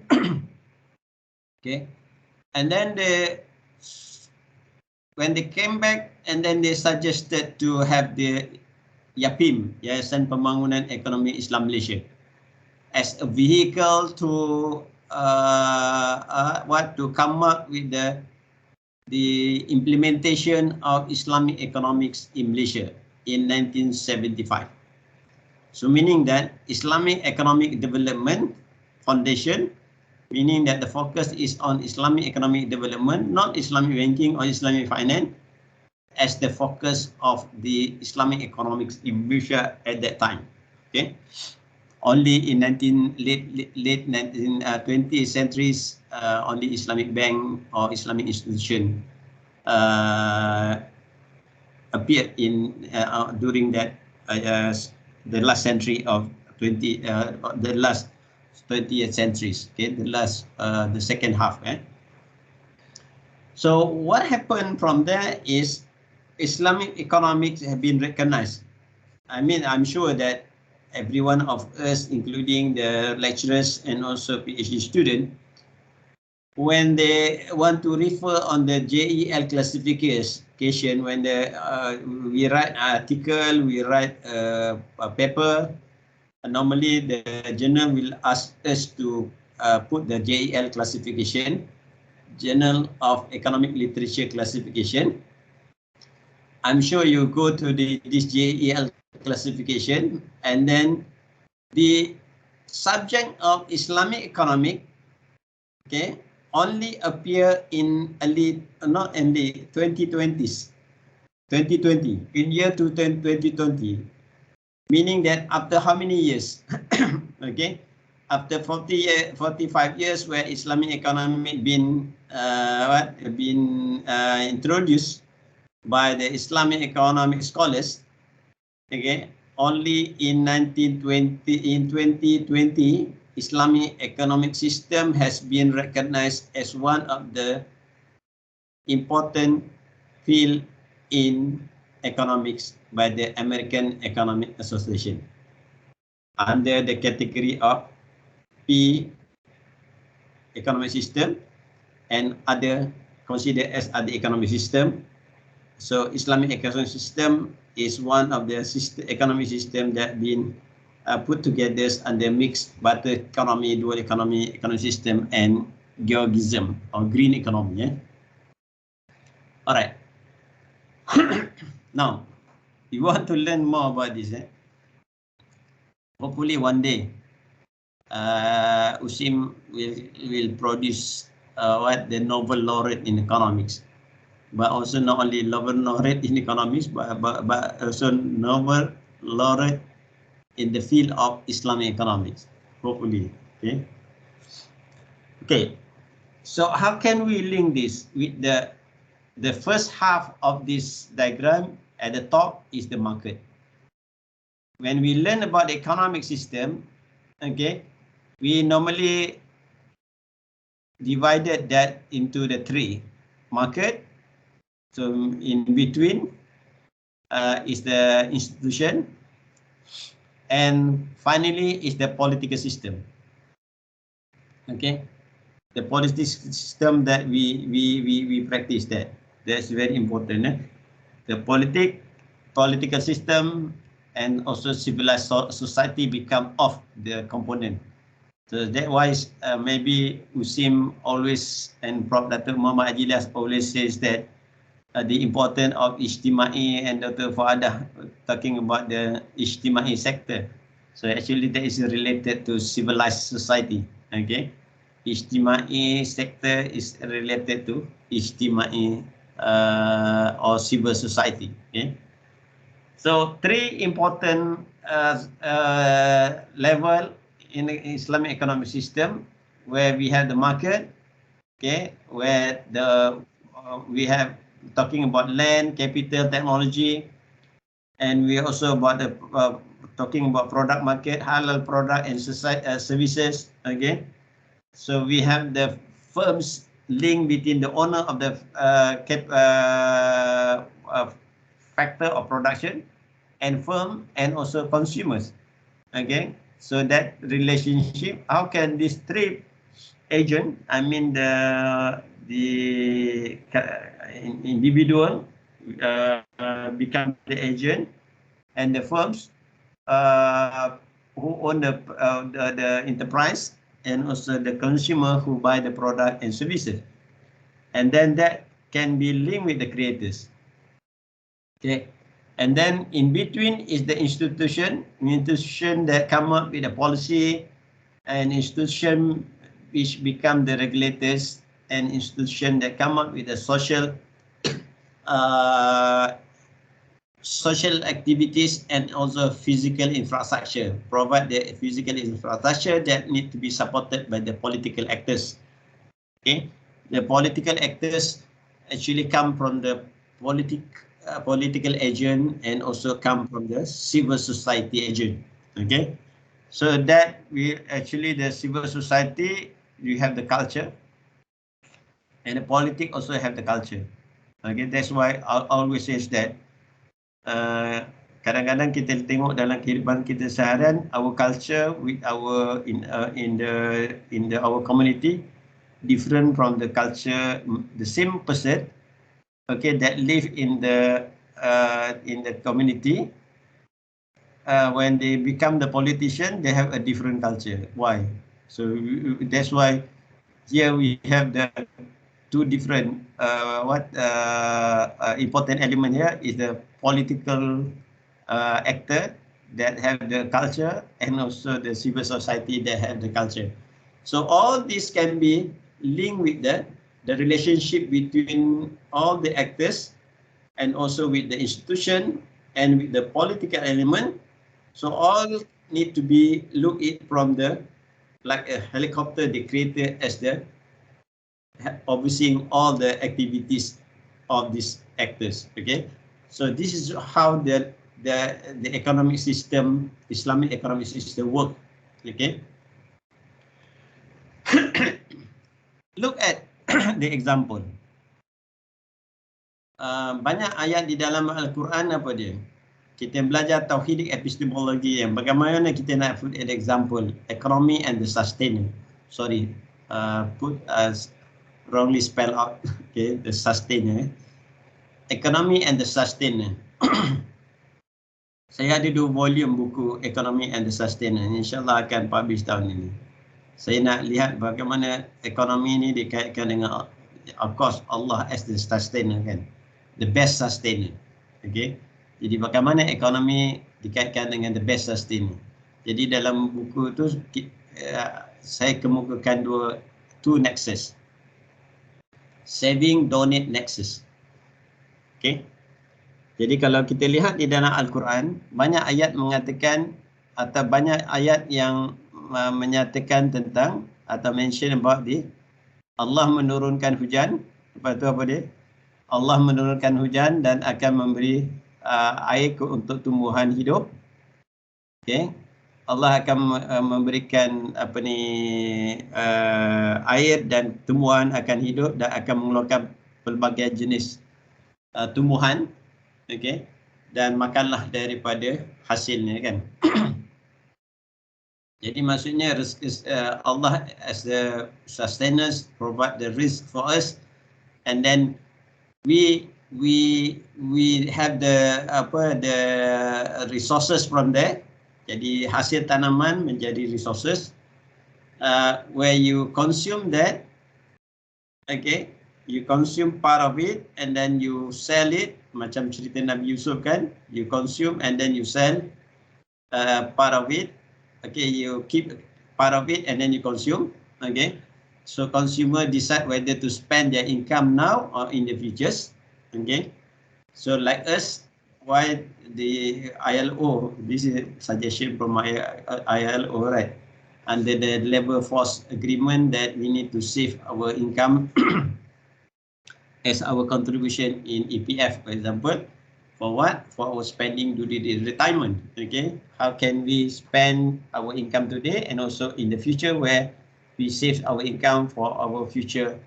Okay, and then when they came back, and then they suggested to have the YAPIM, Yayasan Pembangunan Ekonomi Islam Malaysia, as a vehicle to come up with the implementation of Islamic economics in Malaysia in 1975. So meaning that Islamic Economic Development Foundation, meaning that the focus is on Islamic economic development, not Islamic banking or Islamic finance, as the focus of the Islamic economics in Malaysia at that time. Okay. only in late 20th centuries, only Islamic bank or Islamic institution appeared in during that the last century of the last 20th centuries. Okay, the second half. So what happened from there is Islamic economics have been recognized. I mean, I'm sure that every one of us, including the lecturers and also PhD student, when they want to refer on the JEL classification, when we write an article, we write a paper, normally the journal will ask us to put the JEL classification, Journal of Economic Literature classification. I'm sure you go to this JEL classification, and then the subject of Islamic economic, okay, only appear in not only 2020s, 2020, in year 2020, meaning that after how many years? Okay, after 45 years where Islamic economy been introduced by the Islamic economic scholars, okay, only in 2020, Islamic economic system has been recognized as one of the important field in economics by the American Economic Association under the category of P economic system and other considered as other economic system. So Islamic economic system is one of the economic system that been put together under mixed butter economy, dual economy, economic system, and georgism or green economy. All right. Now, you want to learn more about this. Hopefully one day, USIM will produce the Nobel laureate in economics, but also not only Nobel laureate in economics, but also Nobel laureate in the field of Islamic economics. Hopefully, okay. Okay, so how can we link this with the first half of this diagram? At the top is the market. When we learn about the economic system, okay, we normally divided that into the three: market. So in between is the institution, and finally is the political system. Okay, the political system that we practice that's very important. The political system and also civilized society become of the component. So that why maybe USIM always, and Prof. Dr. Muhammad Ajilas always says that the importance of Ijtimai, and Dr. Fuadah talking about the Ijtimai sector. So actually that is related to civilized society. Okay, Ijtimai sector is related to Ijtimai or civil society. Okay, so three important level in the Islamic economic system, where we have the market, okay, where we have talking about land, capital, technology, and we also about the talking about product market, halal product and services. Okay, so we have the firms link between the owner of the factor of production and firm and also consumers. Okay, so that relationship, how can these three agent, I mean the individual become the agent, and the firms who own the enterprise, and also the consumer who buy the product and services, and then that can be linked with the creators. Okay, and then in between is the institution that come up with a policy, and institution which become the regulators, and institution that come up with a social social activities and also physical infrastructure, provide the physical infrastructure that need to be supported by the political actors. Okay, the political actors actually come from the political agent and also come from the civil society agent. Okay, so that we actually the civil society, you have the culture, and the politic also have the culture. Okay, that's why I always says that kadang-kadang kita tengok dalam kehidupan kita seharian, our culture with our in the our community different from the culture, the same person, okay, that live in the community. When they become the politician, they have a different culture. Why? So that's why here we have the two different important element here is the political actor that have the culture and also the civil society that have the culture. So all this can be linked with the relationship between all the actors and also with the institution and with the political element. So all need to be looked at from the like a helicopter, the creator as the overseeing all the activities of these actors. Okay, so this is how the economic system, Islamic economic system work. Okay, look at the example. Banyak ayat di dalam Al-Quran apa dia? Kita belajar tauhid epistemology yang bagaimana kita nak put an example economy and the sustainer. Sorry, put as wrongly spelled out. Okay, the sustainer. Economy and the sustainer. Saya ada 2 volume buku Economy and the Sustainer. InsyaAllah akan publish tahun ini. Saya nak lihat bagaimana ekonomi ini dikaitkan dengan, of course, Allah as the sustainer kan. The best sustainer. Okay. Jadi bagaimana ekonomi dikaitkan dengan the best sustainer. Jadi dalam buku itu saya kemukakan two nexus. Saving, donate, nexus. Okay. Jadi kalau kita lihat di dalam Al-Quran, banyak ayat mengatakan atau banyak ayat yang menyatakan tentang atau mention about Allah menurunkan hujan. Lepas tu apa dia? Allah menurunkan hujan dan akan memberi air untuk tumbuhan hidup. Okay. Allah akan memberikan air dan tumbuhan akan hidup dan akan mengeluarkan pelbagai jenis tumbuhan. Okay, dan makanlah daripada hasilnya kan. Jadi maksudnya Allah as the sustainer provide the risk for us, and then we have the resources from there. Jadi hasil tanaman menjadi resources where you consume that. Okay, you consume part of it and then you sell it. Macam cerita Nabi Yusuf kan, you consume and then you sell part of it. Okay, you keep part of it and then you consume. Okay, so consumer decide whether to spend their income now or in the futures. Okay, so like us, why the ILO, this is a suggestion from ILO, right? Under the labor force agreement that we need to save our income as our contribution in EPF, for example, for what? For our spending during the retirement. Okay, how can we spend our income today and also in the future where we save our income for our future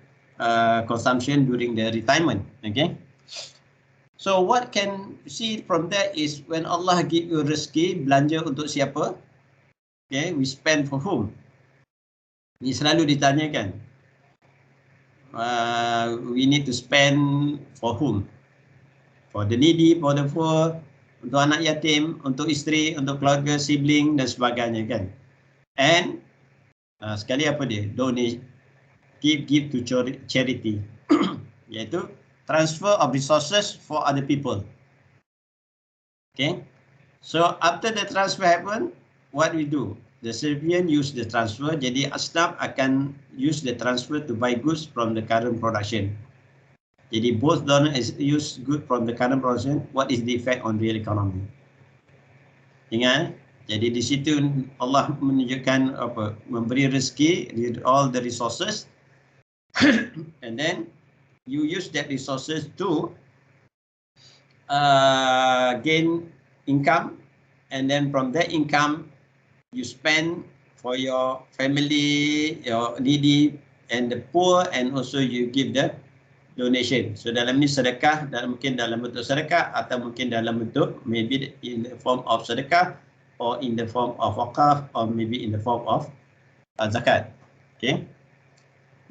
consumption during the retirement. Okay, so what can see from that is when Allah give you rezeki, belanja untuk siapa? Okay, we spend for whom? Ini selalu ditanyakan. We need to spend for whom? For the needy, for the poor, untuk anak yatim, untuk isteri, untuk keluarga, sibling dan sebagainya kan. And sekali apa dia? Donate, give to charity. Iaitu transfer of resources for other people. Okay. So after the transfer happen, what we do? The recipient use the transfer, jadi asnaf akan use the transfer to buy goods from the current production. Jadi both donor is use good from the current proportion. What is the effect on real economy? Ingat, jadi di situ Allah menunjukkan apa, memberi rezeki all the resources, and then you use that resources to gain income, and then from that income you spend for your family, your needy and the poor, and also you give the donation. So dalam ni sedekah, mungkin dalam bentuk sedekah atau mungkin dalam bentuk maybe in the form of sedekah, or in the form of wakaf, or maybe in the form of zakat. Okay.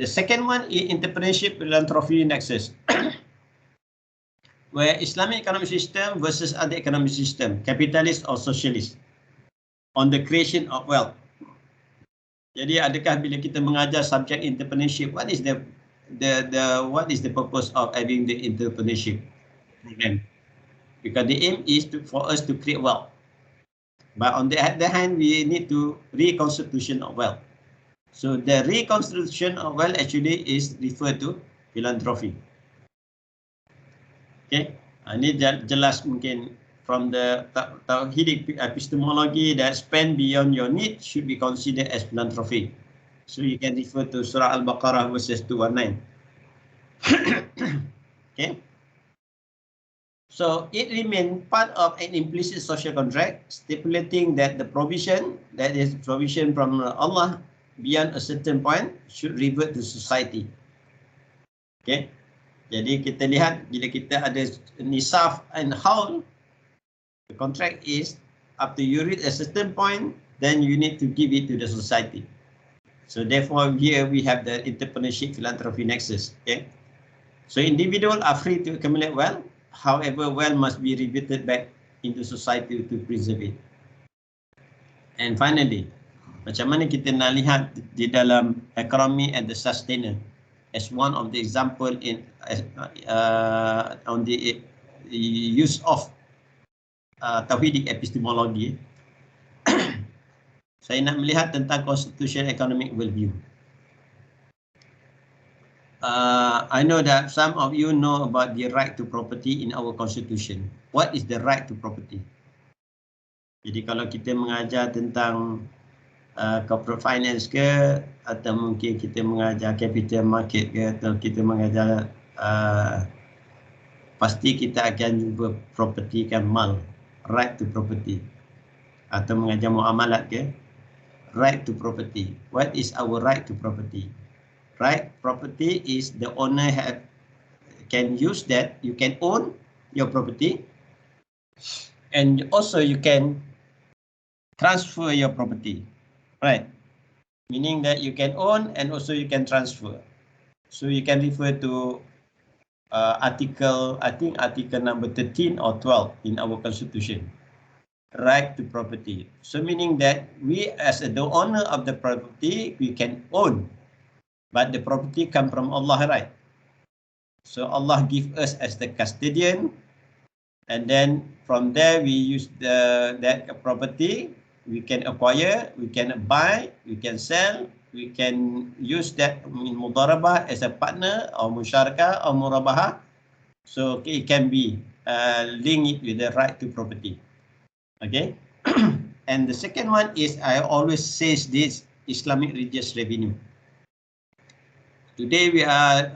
The second one is entrepreneurship philanthropy nexus, where Islamic economic system versus other economic system, capitalist or socialist, on the creation of wealth. Jadi adakah bila kita mengajar subjek entrepreneurship, what is the purpose of having the entrepreneurship program? Because the aim is for us to create wealth. But on the other hand, we need to reconstitution of wealth. So the reconstitution of wealth actually is referred to philanthropy. Okay, ini jelas mungkin from the Tauhidic epistemology that spend beyond your need should be considered as philanthropy. So you can refer to Surah Al-Baqarah verses 219. Okay. So it remains part of an implicit social contract stipulating that the provision, that is provision from Allah beyond a certain point, should revert to society. Okay. Jadi kita lihat bila kita ada nisaf and haul, the contract is up to you reach a certain point, then you need to give it to the society. So therefore here we have the entrepreneurship philanthropy nexus. Okay. So individuals are free to accumulate wealth. However, wealth must be reverted back into society to preserve it. And finally, macam mana kita nak lihat di dalam economy and the sustainer as one of the example in on the use of Tauhidic epistemology. Saya nak melihat tentang constitution economic worldview. I know that some of you know about the right to property in our constitution. What is the right to property? Jadi kalau kita mengajar tentang corporate finance ke, atau mungkin kita mengajar capital market ke, atau kita mengajar pasti kita akan jumpa property kan, mal, right to property. Atau mengajar muamalat ke, right to property. What is our right to property? Right, property is the owner can use that. You can own your property, and also you can transfer your property, right? Meaning that you can own and also you can transfer. So you can refer to article, I think article number 13 or 12 in our constitution. Right to property. So meaning that we as the owner of the property, we can own. But the property come from Allah, right? So Allah give us as the custodian, and then from there we use that property. We can acquire, we can buy, we can sell, we can use that in mudarabah as a partner or musyarakah or murabaha. So it can be linked with the right to property. Okay. And the second one is, I always say this, Islamic religious revenue. Today we are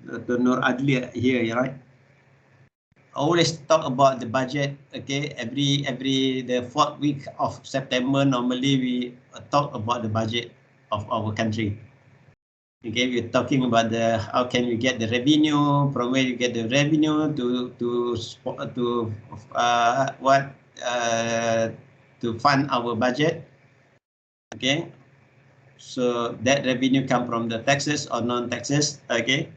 Dr. Nur Adli here, right? Always talk about the budget. Okay, every the 4th week of September normally we talk about the budget of our country. Okay, we're talking about the how can we get the revenue, from where you get the revenue to fund our budget. Okay. So that revenue come from the taxes or non-taxes, okay?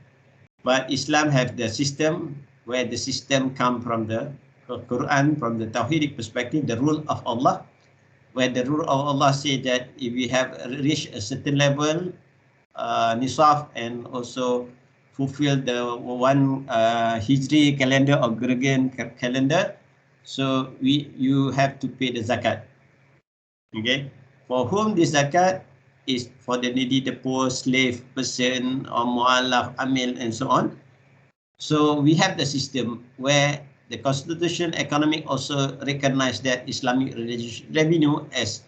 But Islam have the system where the system come from the Quran, from the Tauhidic perspective, the rule of Allah, where the rule of Allah say that if we have reached a certain level, nisaf, and also fulfill the one Hijri calendar or Gregorian calendar, so you have to pay the zakat. Okay, for whom this zakat is for the needy, the poor, slave person, or mu'allaf, amil, and so on. So we have the system where the constitution economic also recognize that Islamic religious revenue as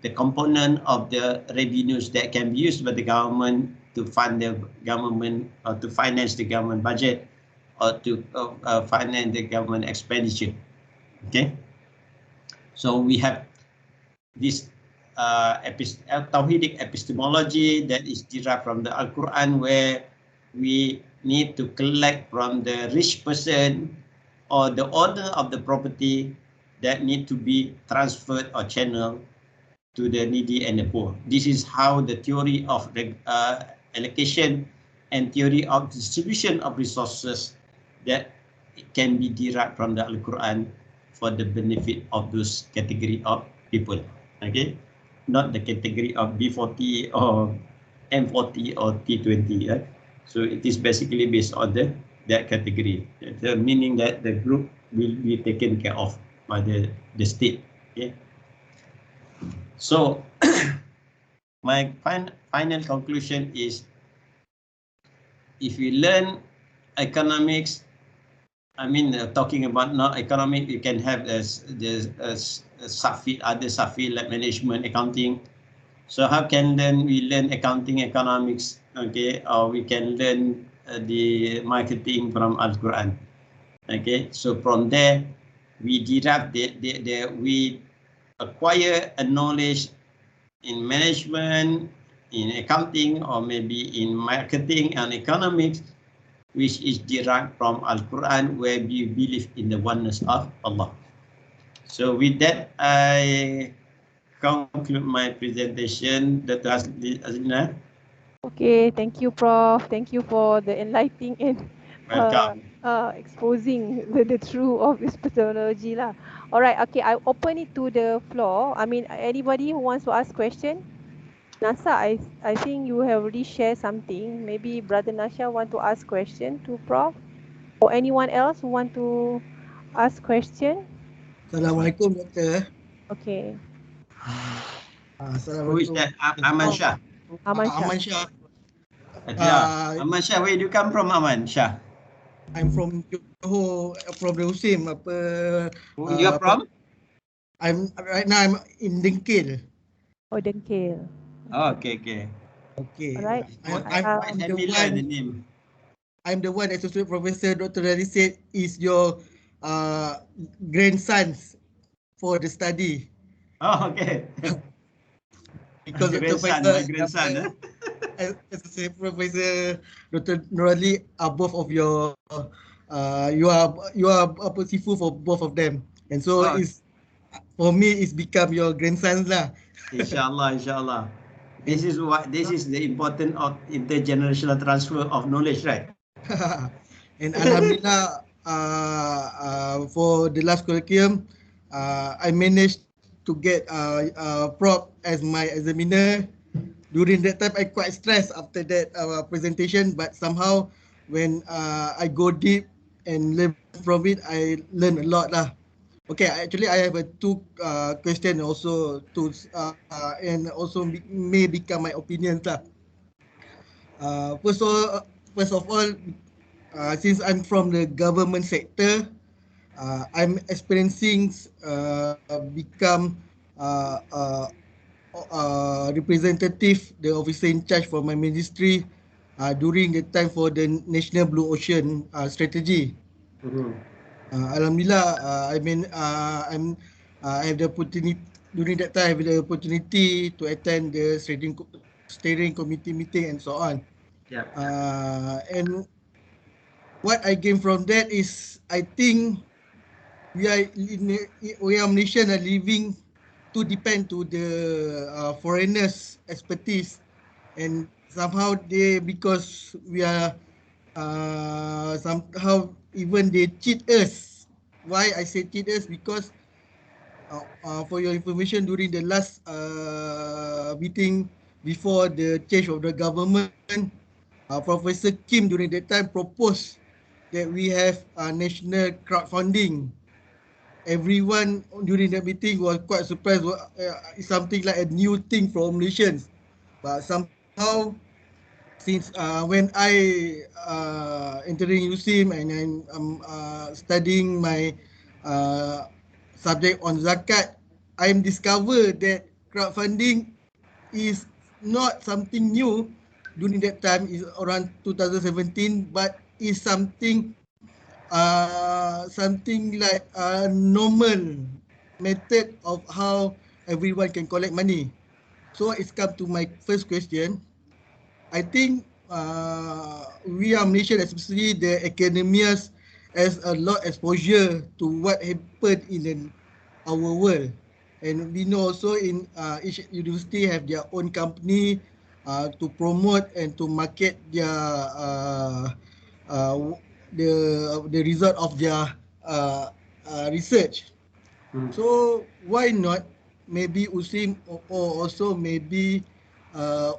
the component of the revenues that can be used by the government to fund the government or to finance the government budget or to finance the government expenditure. Okay, so we have this Tawhidic epistemology that is derived from the Al-Quran, where we need to collect from the rich person or the owner of the property that need to be transferred or channeled to the needy and the poor. This is how the theory of allocation and theory of distribution of resources that can be derived from the Al-Quran for the benefit of those category of people. Okay, not the category of B40 or M40 or T20. So it is basically based on that category. The meaning that the group will be taken care of by the state. Okay. So my final conclusion is, if you learn economics, I mean, talking about not economic, you can have the subfield, other subfield like management, accounting. So how can then we learn accounting, economics, okay, or we can learn the marketing from Al-Quran, okay? So from there, we derive we acquire a knowledge in management, in accounting, or maybe in marketing and economics, which is derived from Al-Quran, where we believe in the oneness of Allah. So with that, I conclude my presentation. Dr. Azlina. Okay, thank you, Prof. Thank you for the enlightening and Welcome. exposing the true of epistemology lah. All right, okay, I open it to the floor. I mean, anybody who wants to ask question? Nasa, I think you have already shared something. Maybe Brother Nasha want to ask question to Prof. Or anyone else who want to ask question? Assalamualaikum, Doktor. Okay. Who is that? Aman Shah. Aman Shah. Aman Shah. Aman Shah, where do you come from, Aman Shah? I'm from Johor, from the USIM. You are from? Right now I'm in Dengkil. Oh, Dengkil. Oh, okay. Okay. Alright. I'm quite familiar the name. I'm the one Associate Professor Dr. Radi said is your grandsons for the study. Oh, okay. Because my grandson. Associate Professor Dr. Nurali are both of your you are a sifu for both of them, and so it's for me it's become your grandsons lah. Inshallah. This is the important of intergenerational transfer of knowledge, right? And Alhamdulillah, for the last curriculum, I managed to get Prof as my examiner. During that time, I quite stressed after that presentation, but somehow when I go deep and learn from it, I learn a lot lah. Okay, actually I have two question also to and also may become my opinions lah. First of all, since I'm from the government sector, I'm experiencing become representative, the officer in charge for my ministry during the time for the National Blue Ocean strategy. Alhamdulillah, I have the opportunity during that time. I have the opportunity to attend the steering committee meeting and so on. Yeah. And what I gain from that is, I think we are Malaysian are living to depend to the foreigners' expertise, and somehow because we are somehow even they cheat us. Why I say cheat us? Because for your information, during the last meeting before the change of the government, Professor Kim during that time proposed that we have national crowdfunding. Everyone during that meeting was quite surprised. It's something like a new thing for Malaysians. But somehow, since when I entering USIM and I'm studying my uh, subject on zakat, I'm discovered that crowdfunding is not something new during that time, is around 2017, but is something like a normal method of how everyone can collect money. So it's come to my first question. I think we are Malaysian, especially the academias, has a lot exposure to what happened in our world, and we know also in each university have their own company to promote and to market their uh, the result of their research. So why not maybe USIM or also maybe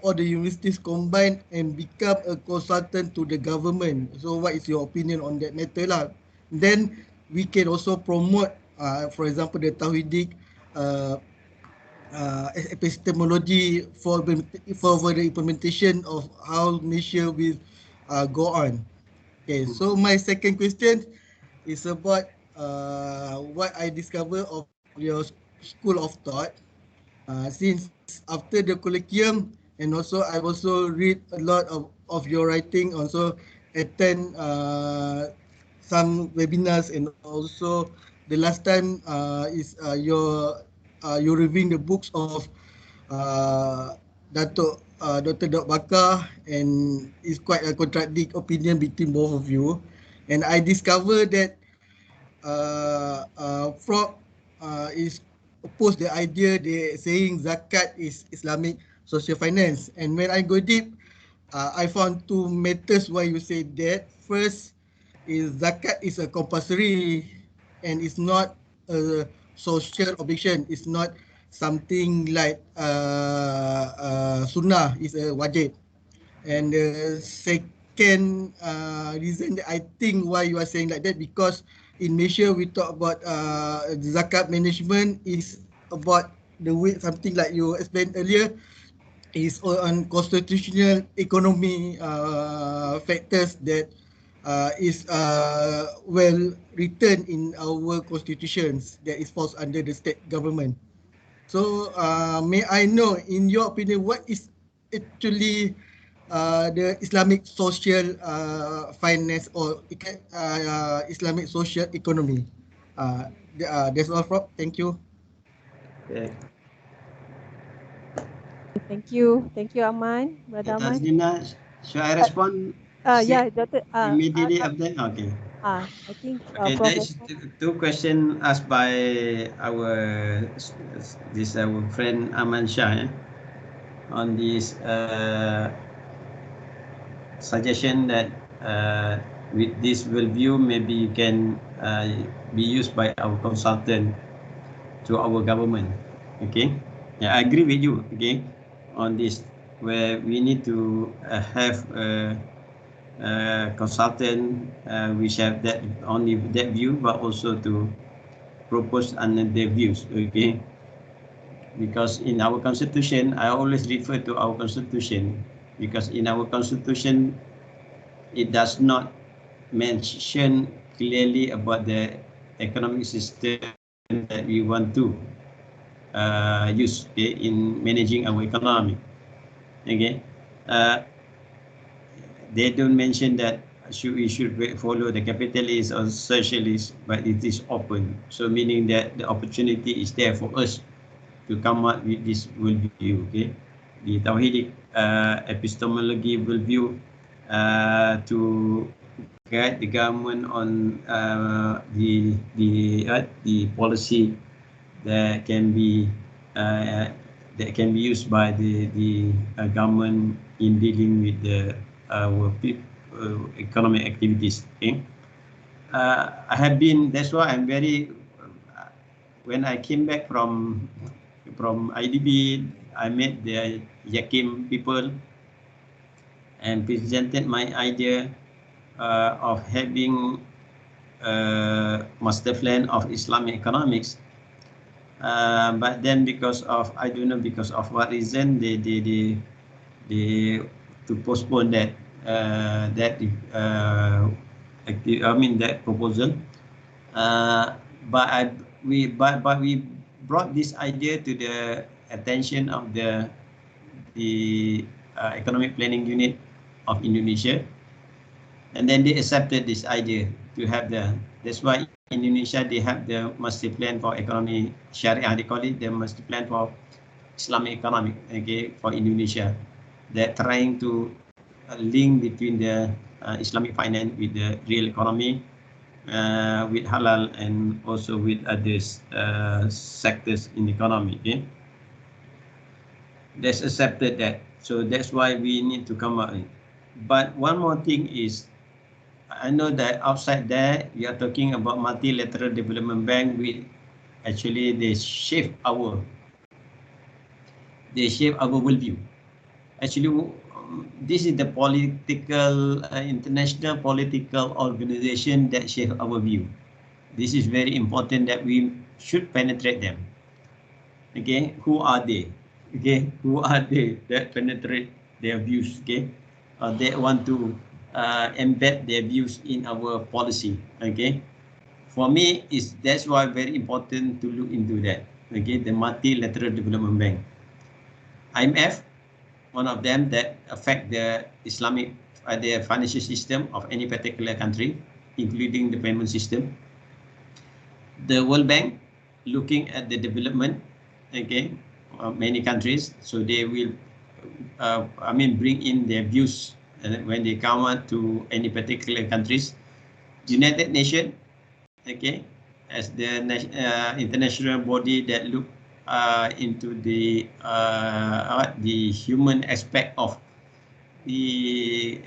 all the universities combine and become a consultant to the government. So what is your opinion on that matter lah? Then we can also promote, for example, the Tauhidic uh, epistemology for the implementation of how Malaysia will go on. Okay, so my second question is about what I discovered of your school of thought. Since after the colloquium, and also I've also read a lot of your writing, also attend some webinars, and also the last time is you're reviewing the books of Dato Dr. Dok Bakar, and it's quite a contradict opinion between both of you. And I discovered that Frog is opposed the idea they saying zakat is Islamic social finance. And when I go deep, I found two matters why you say that. First is zakat is a compulsory and it's not a social obligation. It's not something like sunnah, is a wajib. And the second reason that I think why you are saying like that, because in Malaysia we talk about zakat management is about the way, something like you explained earlier, is on constitutional economy factors that is well written in our constitutions that is falls under the state government. So may I know, in your opinion, what is actually the Islamic social finance or Islamic social economy? That's all from. Thank you. Okay. Thank you, Aman, Brother Aman. Tazlina, should I respond Yeah, Doctor. immediately after? Okay. I think Okay, there is Professor. two questions asked by our friend Aman Shah on this suggestion that with this worldview maybe you can be used by our consultant to our government. Okay, yeah, I agree with you. Okay, on this where we need to have a consultant which have that only that view, but also to propose another views. Okay, because in our constitution, I always refer to our constitution because in our constitution it does not mention clearly about the economic system that we want to use, okay, in managing our economy. Okay, uh, they don't mention that we should follow the capitalist or socialist, but it is open. So meaning that the opportunity is there for us to come up with this worldview. Okay, the Tauhidic epistemology worldview to guide the government on the policy that can be used by the government in dealing with the economic activities. Okay, I have been. That's why I'm very. When I came back from IDB, I met the Yakim people and presented my idea of having master plan of Islamic economics. But then because of, I don't know because of what reason, they they to postpone that that proposal. But we brought this idea to the attention of the economic planning unit of Indonesia, and then they accepted this idea to have that's why in Indonesia they have the master plan for economy Syariah, they call it the master plan for Islamic economic, okay, for Indonesia. They're trying to link between the Islamic finance with the real economy, with halal and also with other sectors in the economy. Okay, that's accepted that. So that's why we need to come up. But one more thing is, I know that outside there you are talking about multilateral development bank. With actually they shape our worldview. Actually, this is the political international political organization that shape our view. This is very important that we should penetrate them. Okay, who are they? Okay, who are they that penetrate their views? Okay, they want to embed their views in our policy. Okay, for me, that's why very important to look into that. Okay, the multilateral development bank, IMF, one of them that affect the Islamic the financial system of any particular country, including the payment system. The World Bank looking at the development, okay, of many countries, so they will bring in their views when they come out to any particular countries. United Nations, okay, as the international body that look into the human aspect of the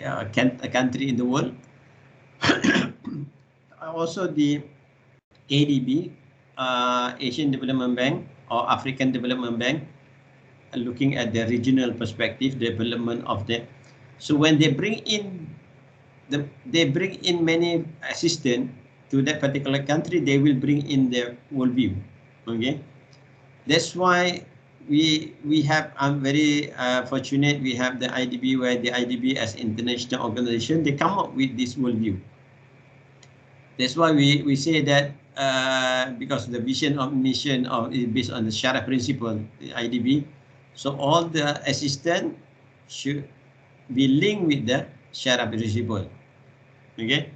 country in the world. Also the ADB, Asian Development Bank or African Development Bank, looking at the regional perspective development of that. So when they bring in many assistance to that particular country, they will bring in their worldview. Okay, that's why we have, I'm very fortunate, we have the IDB, where the IDB as international organization, they come up with this worldview. That's why we say that because the vision of mission is based on the Sharia principle, the IDB. So all the assistance should be linked with the Sharia principle. Okay.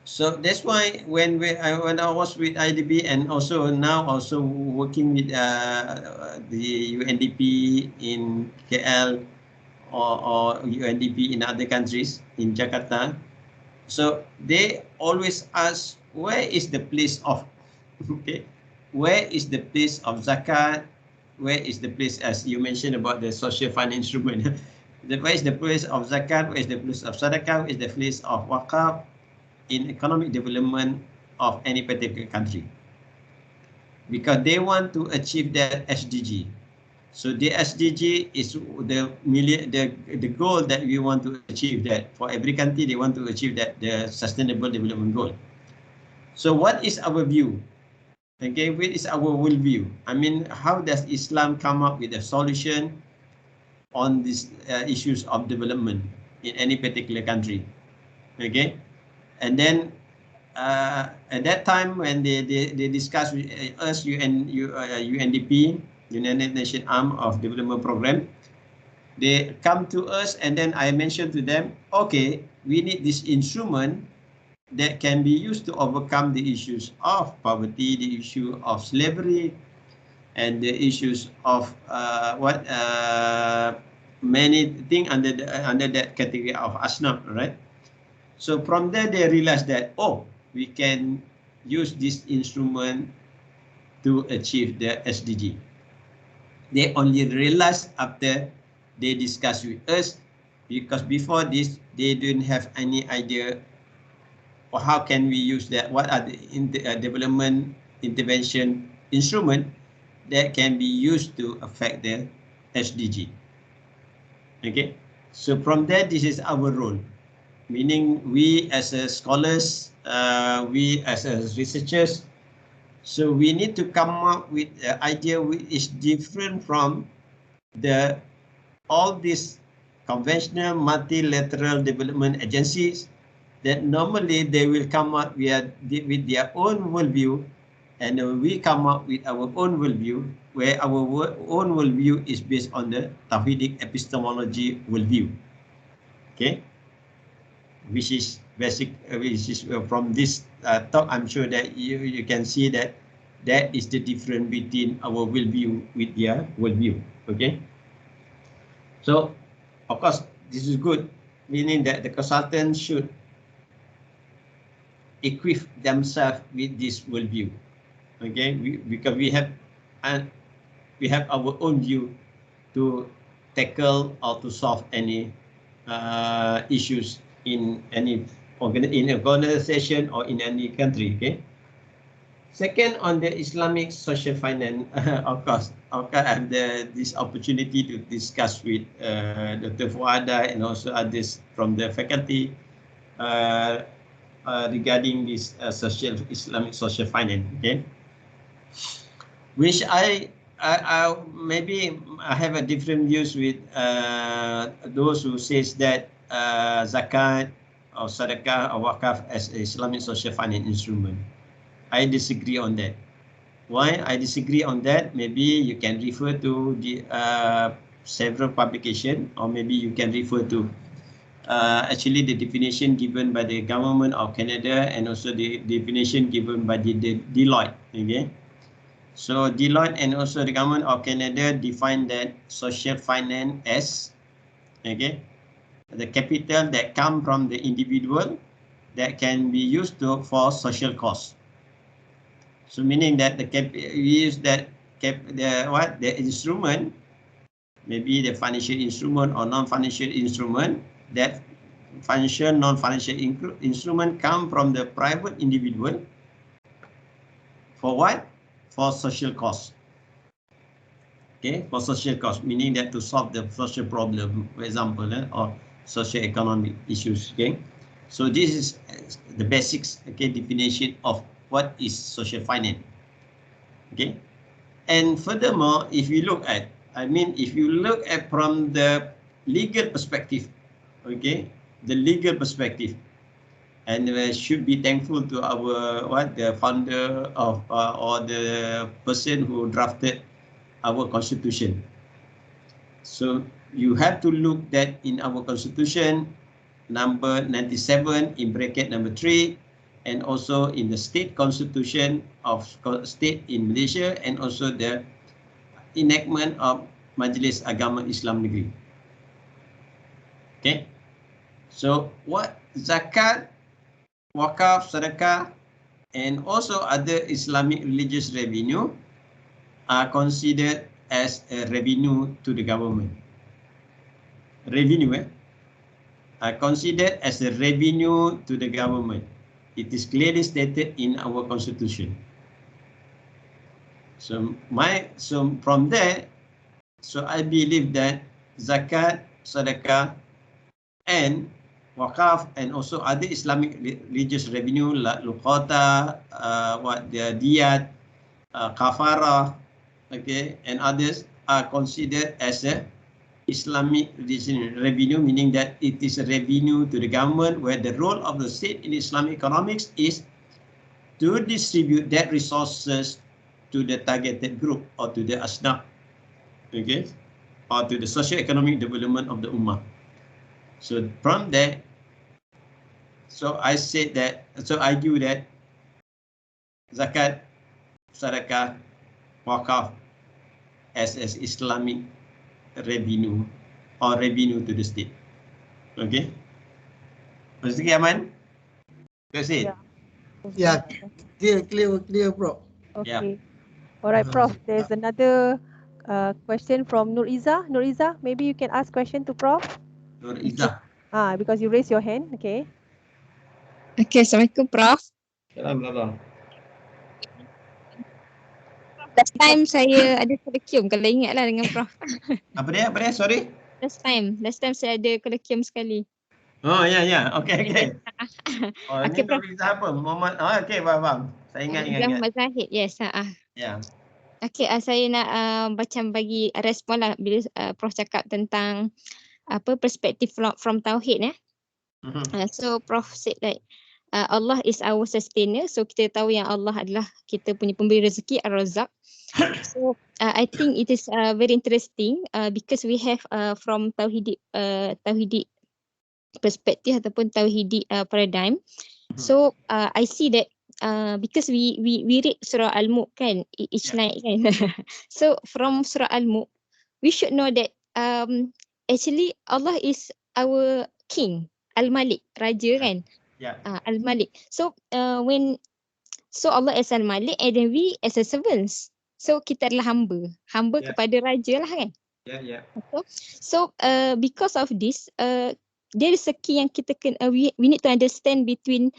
So that's why when I was with IDB and also now also working with the UNDP in KL or UNDP in other countries in Jakarta. So they always ask, where is the place of, okay, where is the place of zakat? Where is the place, as you mentioned about the social fund instrument? Where is the place of zakat? Where is the place of sadaqah? Where is the place of waqaf in economic development of any particular country? Because they want to achieve that SDG. So the SDG is the goal that we want to achieve, that for every country they want to achieve that, the sustainable development goal. So what is our view? Okay, what is our worldview? I mean, how does Islam come up with a solution on these issues of development in any particular country? Okay, and then at that time when they discuss with us, UNDP, United Nations Arm of Development Program, they come to us and then I mentioned to them, okay, we need this instrument that can be used to overcome the issues of poverty, the issue of slavery, and the issues of many things under that category of asnaf, right? So from there they realized that, oh, we can use this instrument to achieve the SDG. They only realized after they discussed with us, because before this they didn't have any idea or how can we use that, what are the development intervention instrument that can be used to affect the SDG. Okay, so from there this is our role, meaning we as scholars, we as researchers, so we need to come up with an idea which is different from the all these conventional multilateral development agencies, that normally they will come up with their own worldview, and we come up with our own worldview, where our own worldview is based on the Tawhidic epistemology worldview. Okay, which is basic, which is from this talk, I'm sure that you can see that that is the difference between our worldview with their worldview. Okay, so of course this is good, meaning that the consultant should equip themselves with this worldview. Okay, because we have our own view to tackle or to solve any issues in any organization or in any country. Okay. Second, on the Islamic social finance, of course, I have this opportunity to discuss with Dr. Fuada and also others from the faculty regarding this Islamic social finance. Okay, which I maybe I have a different views with those who says that zakat or sadaqah or wakaf as Islamic social finance instrument. I disagree on that. Why I disagree on that? Maybe you can refer to the several publication, or maybe you can refer to actually the definition given by the government of Canada, and also the definition given by the Deloitte. Okay. So Deloitte and also the government of Canada define that social finance as, okay, the capital that come from the individual that can be used for social cause. So meaning that we use that the instrument, maybe the financial instrument or non-financial instrument, that financial, non-financial instrument come from the private individual for what? For social cause. Okay, for social cause, meaning that to solve the social problem, for example, or socio-economic issues. Okay, so this is the basics, okay, definition of what is social finance. Okay, and furthermore, if you look at, if you look at from the legal perspective, okay, the legal perspective, and we should be thankful to our the founder of or the person who drafted our constitution. So you have to look that in our constitution, number 97 in bracket number 3, and also in the state constitution of state in Malaysia, and also the enactment of Majlis Agama Islam Negeri. Okay, so what zakat, wakaf, sedekah, and also other Islamic religious revenue are considered as a revenue to the government. Revenue are considered as a revenue to the government. It is clearly stated in our constitution. So from there, so I believe that zakat, sedekah, and wakaf, and also other Islamic religious revenue like luqata, the diyat, kafara, okay, and others are considered as a Islamic revenue, meaning that it is a revenue to the government, where the role of the state in Islamic economics is to distribute that resources to the targeted group or to the asnaf, okay, or to the socio-economic development of the ummah. So from there, so I said that, so I argue that zakat, sadaqah, wakaf as Islamic revenue or revenue to the state. Okay. Mesti Aman? That's it. Yeah, clear, bro. Okay. Yeah. Alright, Prof. There's another question from Nur Iza. Nur Iza, maybe you can ask question to Prof. Nur Izzah. Because you raised your hand. Okay. Okay, Assalamualaikum, Prof. Assalamualaikum. Last time saya ada kolekium, kalau ingatlah dengan Prof. Apa dia? Sorry. Last time saya ada kolekium sekali. Oh, ya. Okay. Oh, Okay, ini Nur Izzah apa? Muhammad. Oh, okay, faham. Saya ingat. Muhammad Zahid, yes. Ya. Okay, saya nak macam bagi respon lah bila Prof cakap tentang apa perspektif from Tauhid . So Prof said that Allah is our sustainer. So kita tahu yang Allah adalah kita punya pemberi rezeki, Ar-Razzaq. So I think it is very interesting because we have from Tauhidi perspektif ataupun Tauhidi paradigm. So I see that because we read Surah Al-Mulk kan each night kan. So from Surah Al-Mulk we should know that actually Allah is our king, Al-Malik, raja kan. Al-Malik. So so Allah as Al-Malik and then we as a servants. So kita adalah hamba kepada raja lah kan. So because of this there is a key yang kita we need to understand between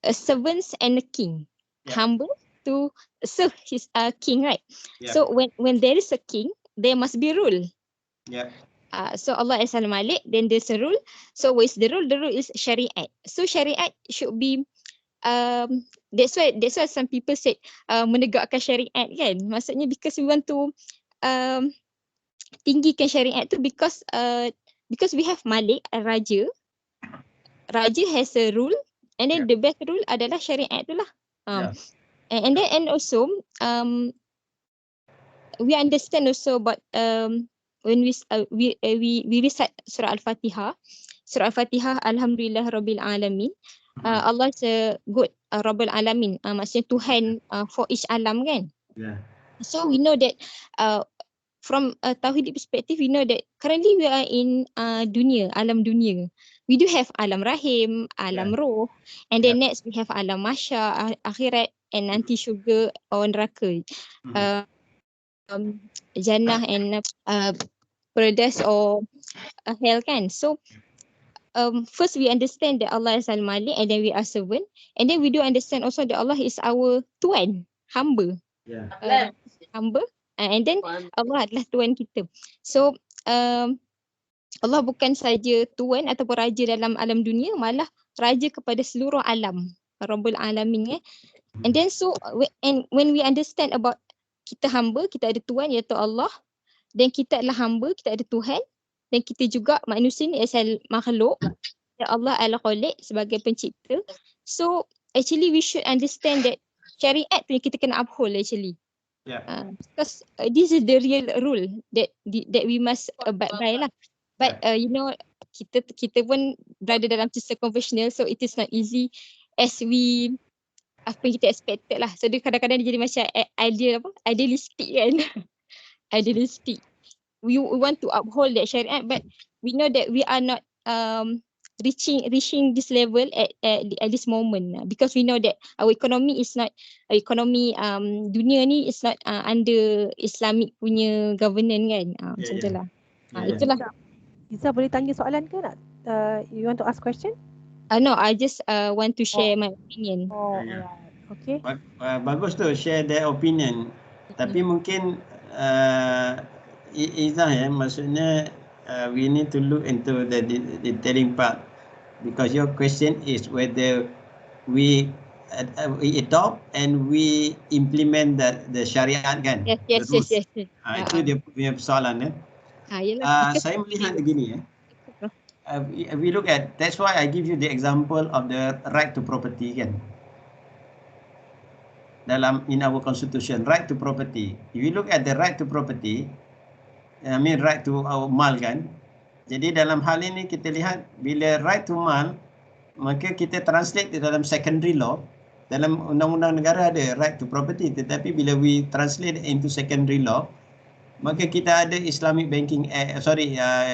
servants and a king. Hamba to serve his king, right? So when there is a king, there must be rule. So Allah is Al-Malik, then there's a rule. So what is the rule? The rule is Shariat. So Shariat should be that's why some people said menegakkan Syariat kan. Maksudnya because we want to tinggikan Syariat tu because we have Malik, Raja. Raja has a rule and then the best rule adalah Syariat tu lah. And also we understand also about when we recite Surah Al-Fatihah. Surah Al-Fatihah, Alhamdulillah Rabbil Alamin. Allah is a good Rabbil Alamin. Maksudnya Tuhan for each alam kan. So we know that from a Tauhid perspective, we know that currently we are in dunia, alam dunia. We do have alam rahim, alam roh, and then next we have alam mahsyar, akhirat, and nanti syurga or neraka. Jannah and paradise or hell kan. So first we understand that Allah is Al-Malik and then we are servant, and then we do understand also that Allah is our Tuan, hamba. Hamba, and then Allah adalah Tuan kita. So Allah bukan saja Tuan ataupun Raja dalam alam dunia, malah Raja kepada seluruh alam, Rabbul Alamin. And then so when we understand about kita hamba, kita ada Tuan iaitu Allah, dan kita adalah hamba, kita ada Tuhan, dan kita juga manusia ni asal makhluk, Allah Al-Khaliq sebagai pencipta. So actually we should understand that Syariat punya kita kena uphold actually. Because this is the real rule that we must abide by lah. But you know, kita pun berada dalam sistem konvensional, so it is not easy as we apa yang kita expected lah. So dia kadang-kadang dia jadi macam idealistic kan. Idealistic. We want to uphold that Syariat, but we know that we are not reaching this level at this moment, because we know that our economy is not dunia ni is not under Islamic punya governance kan. Macam tu lah. Itulah. Iza boleh tanya soalan ke nak? You want to ask question? No, I just want to share my opinion. Okay. Bagus tu share their opinion. Tapi mungkin Iza maksudnya we need to look into the detailing part, because your question is whether we adopt and we implement the syariat kan. Yes. Itu dia punya persoalan saya melihat begini we look at, that's why I give you the example of the right to property kan. In our constitution, right to property. If you look at the right to property, I mean right to our mal kan. Jadi dalam hal ini kita lihat bila right to mal, maka kita translate di dalam secondary law. Dalam undang-undang negara ada right to property, tetapi bila we translate into secondary law, maka kita ada Islamic Banking Act,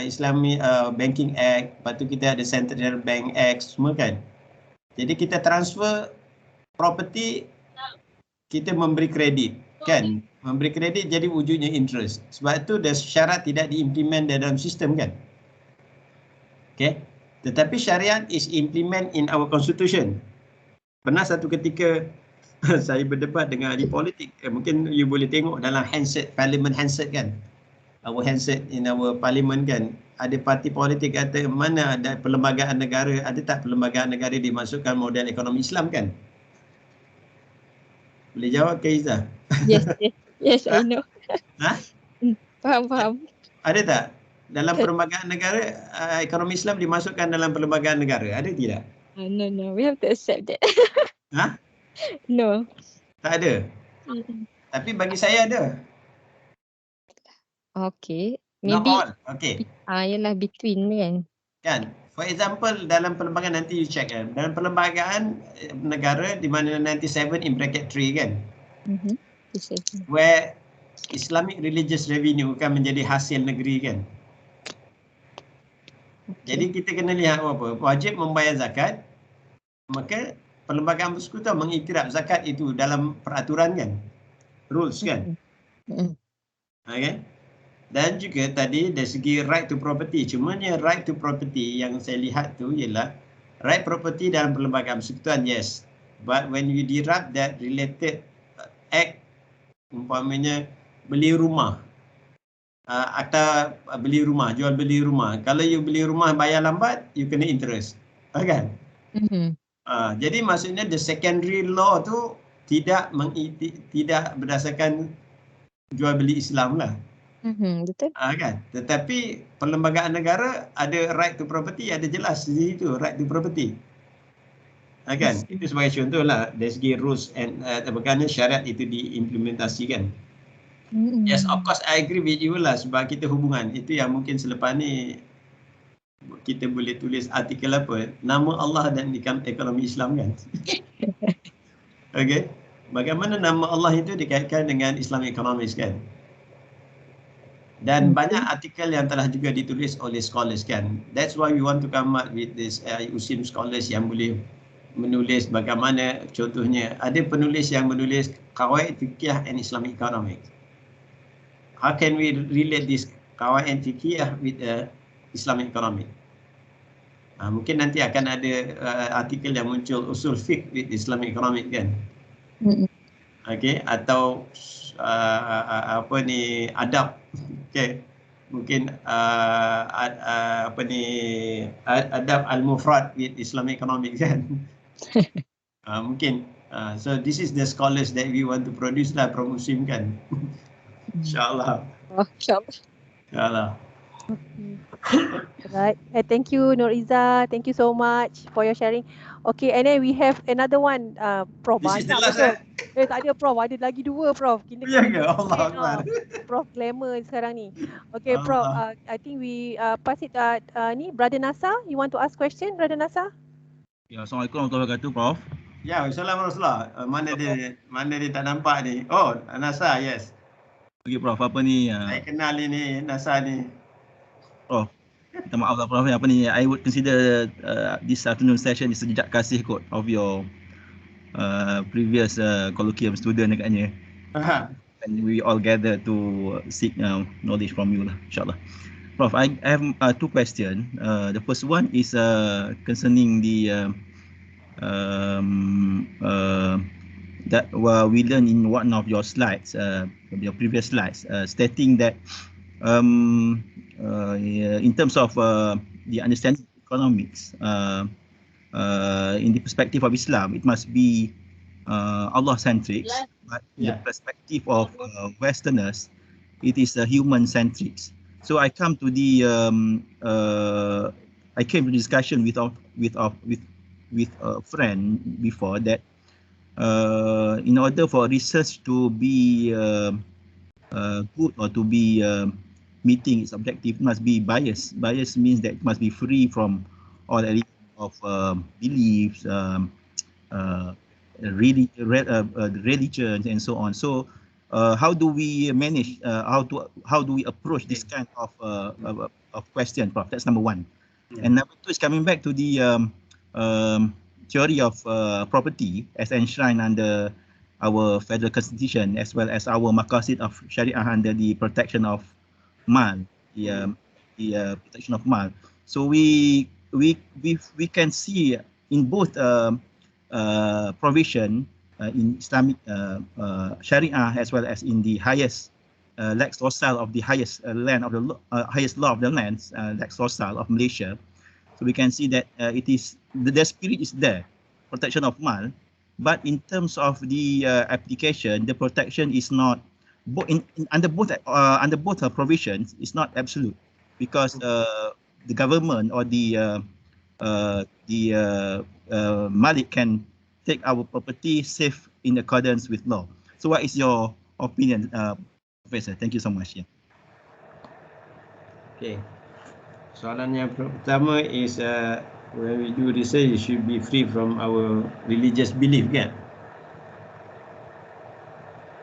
Islamic Banking Act, lepas tu kita ada Central Bank Act semua kan. Jadi kita transfer property, kita memberi kredit kan. Memberi kredit jadi wujudnya interest. Sebab tu syarat tidak diimplement dalam sistem kan. Okay. Tetapi syariat is implement in our constitution. Pernah satu ketika saya berdebat dengan ahli politik. Mungkin you boleh tengok dalam handset, parliament handset kan. Our handset in our parliament kan. Ada parti politik kata mana ada perlembagaan negara, ada tak perlembagaan negara dimasukkan model ekonomi Islam kan? Boleh jawab ke Izzah? Yes. Yes, I know. Ha? Faham. Ada tak? Dalam perlembagaan negara, ekonomi Islam dimasukkan dalam perlembagaan negara. Ada tidak? No. We have to accept that. Ha? No. Tak ada. Tapi bagi saya ada. Okay. Not Maybe all. Okay. Yalah between kan. Kan? For example, dalam perlembagaan nanti you check kan. Dalam perlembagaan negara di mana 97 in bracket 3 kan. Where Islamic religious revenue kan menjadi hasil negeri kan. Jadi kita kena lihat apa? Wajib membayar zakat. Maka perlembagaan bersekutu mengiktiraf zakat itu dalam peraturan kan. Rules kan. Okay. Dan juga tadi dari segi right to property. Cumanya right to property yang saya lihat tu ialah right property dalam perlembagaan persekutuan, yes. But when you derive that related act, umpamanya beli rumah, akta beli rumah, jual beli rumah. Kalau you beli rumah bayar lambat, you kena interest. Kan? Jadi maksudnya the secondary law tu tidak berdasarkan jual beli Islam lah. Betul. Kan? Tetapi perlembagaan negara ada right to property, ada jelas di situ right to property. Kan? Itu sebagai contoh lah dari segi rules and bagaimana syariat itu diimplementasikan. Yes, of course I agree with you lah sebab kita hubungan. Itu yang mungkin selepas ni kita boleh tulis artikel apa, nama Allah dan ekonomi Islam kan. Okay. Bagaimana nama Allah itu dikaitkan dengan Islamic economics kan. Dan banyak artikel yang telah juga ditulis oleh scholars kan. That's why we want to come up with this USIM scholars yang boleh menulis bagaimana, contohnya ada penulis yang menulis Qawaid Fiqhiyah and Islamic Economics. How can we relate this Qawaid Fiqhiyah with Islamic Economic? Mungkin nanti akan ada artikel yang muncul usul fiqh with Islamic Economic kan. Okay, atau adab. Okay, mungkin adab al-mufrad with Islamic Economics kan. Mungkin. So this is the scholars that we want to produce lah from Muslim kan. InsyaAllah. InsyaAllah. Right. Thank you Nuriza. Thank you so much for your sharing. Okay, and then we have another one, Prof. This is the Banyak last tak ada Prof, ada lagi dua Prof. Ya ke? Allah Akbar. Prof glamour sekarang ni. Okay Prof, I think we pass it ni Brother Nasa, you want to ask question Brother Nasa? Ya, Assalamualaikum warahmatullahi wabarakatuh Prof. Ya, Assalamualaikum warahmatullahi. Mana dia tak nampak ni? Oh, Nasa, yes. Okay Prof, apa ni? Saya kenal ini Nasa ni. Prof, minta maaf lah Prof, apa ni, I would consider this afternoon session is sejak kasih kot of your previous colloquium student agaknya. And we all gather to seek knowledge from you lah, insyaAllah. Prof, I have two questions. The first one is concerning the that we learned in one of your slides, your previous slides, stating that in terms of the understanding of economics, in the perspective of Islam, it must be Allah-centric, but in the perspective of Westerners, it is human-centric. So I come to the discussion with a friend before that in order for research to be good or to be meeting its objective, must be biased. Bias means that it must be free from all elements of beliefs, religions, and so on. So, how do we manage? How do we approach this kind of question, Prof? That's number one. And number two is coming back to the theory of property as enshrined under our federal constitution, as well as our maqasid of Sharia under the protection of mal, the protection of mal. So we can see in both provision in Islamic Sharia as well as in the highest lex dorsal of the highest land of the highest law of the lands, lex dorsal of Malaysia. So we can see that it is the spirit is there, protection of mal, but in terms of the application, the protection is not under both provisions, it's not absolute, because the government or the Malik can take our property safe in accordance with law. So what is your opinion, Professor? Thank you so much. Yeah. Okay. Soalan yang pertama is when we do research, it should be free from our religious belief, kan?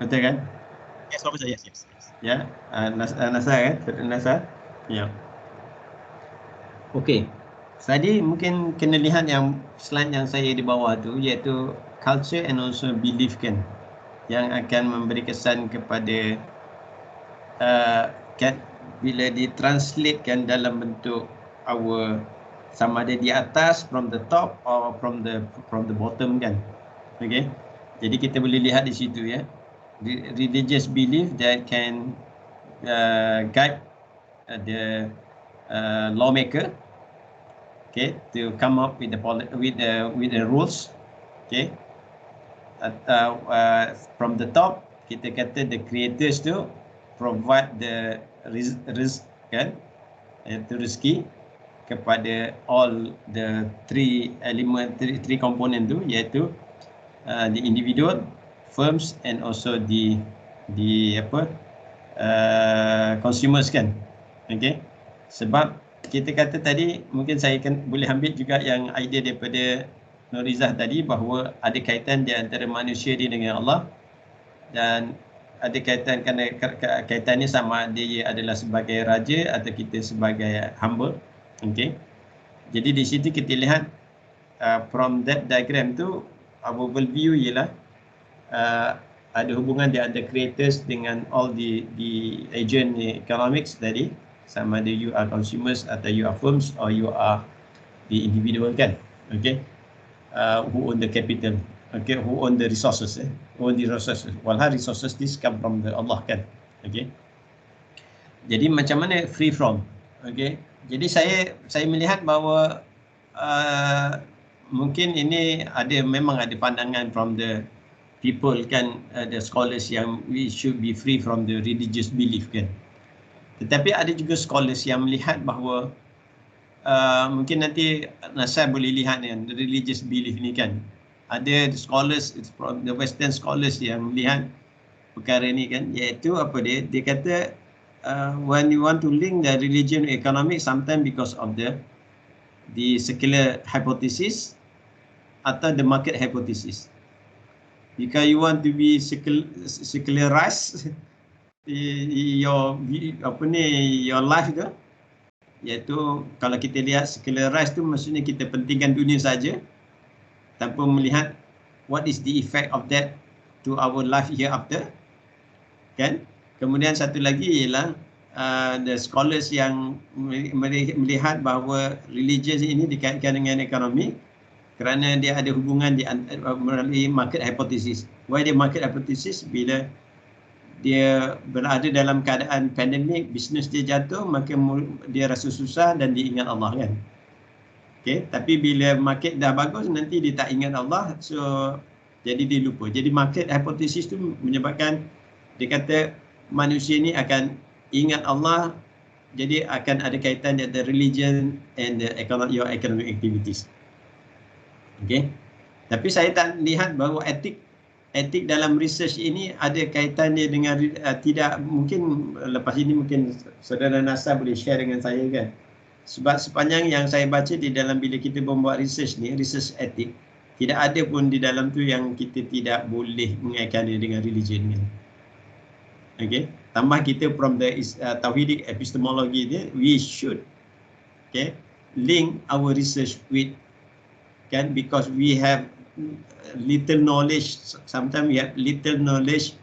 Betul kan? Yes, Professor. Yes. Ya, Nasar kan? Nasar? Ya. Okey. Tadi mungkin kena lihat yang slide yang saya di bawah tu, iaitu culture and also belief, kan, yang akan memberi kesan kepada kan, bila ditranslatekan dalam bentuk our, sama ada di atas from the top or from the bottom, kan. Okay, jadi kita boleh lihat di situ, ya, religious belief that can guide the lawmaker, okay, to come up with the rules, okay. From the top, kita kata the creators tu provide the risk, kan, iaitu rezeki kepada all the three component tu, iaitu the individual, firms and also the consumers, kan. Okay, sebab kita kata tadi, mungkin saya boleh ambil juga yang idea daripada Nurizah tadi, bahawa ada kaitan di antara manusia dengan Allah, dan ada kaitan, kerana kaitannya sama ada dia adalah sebagai raja atau kita sebagai hamba. Okay, jadi di situ kita lihat from that diagram tu, our worldview ialah ada hubungan di antara creators dengan all the agent economics tadi, sama ada you are consumers atau you are firms or you are the individual, kan. Okay, who own the capital, okay, who own the resources, who own the resources. Walhal resources this come from the Allah, kan. Okay, jadi macam mana free from? Okay, jadi saya melihat bahawa mungkin ini memang ada pandangan from the people, kan, the scholars, yang we should be free from the religious belief, kan. Tetapi ada juga scholars yang melihat bahawa mungkin nanti Nasar boleh lihat yang religious belief ni, kan. Ada scholars from the western scholars yang melihat perkara ni, kan, iaitu dia kata when you want to link the religion and economic, sometimes because of the secular hypothesis atau the market hypothesis. Because you want to be secularized your life tu, iaitu kalau kita lihat secularized tu, maksudnya kita pentingkan dunia saja tanpa melihat what is the effect of that to our life hereafter, kan. Kemudian satu lagi ialah the scholars yang melihat bahawa religion ini dikaitkan dengan ekonomi kerana dia ada hubungan melalui market hypothesis. Why the market hypothesis? Bila dia berada dalam keadaan pandemik, bisnes dia jatuh, maka dia rasa susah dan dia ingat Allah, kan. Okay, tapi bila market dah bagus, nanti dia tak ingat Allah, so jadi dia lupa. Jadi market hypothesis tu menyebabkan dia kata manusia ni akan ingat Allah, jadi akan ada kaitan dengan religion and the your economic activities. Okay, tapi saya tak lihat bahawa etik dalam research ini ada kaitannya dengan tidak. Mungkin lepas ini mungkin saudara Nasar boleh share dengan saya, kan. Sebab sepanjang yang saya baca di dalam, bila kita membuat research ni, research etik, tidak ada pun di dalam tu yang kita tidak boleh mengaitkannya dengan religion, kan. Okay, tambah kita from the tauhidic epistemology dia, we should, okay, link our research with, kan, because we have little knowledge. Sometimes we have little knowledge,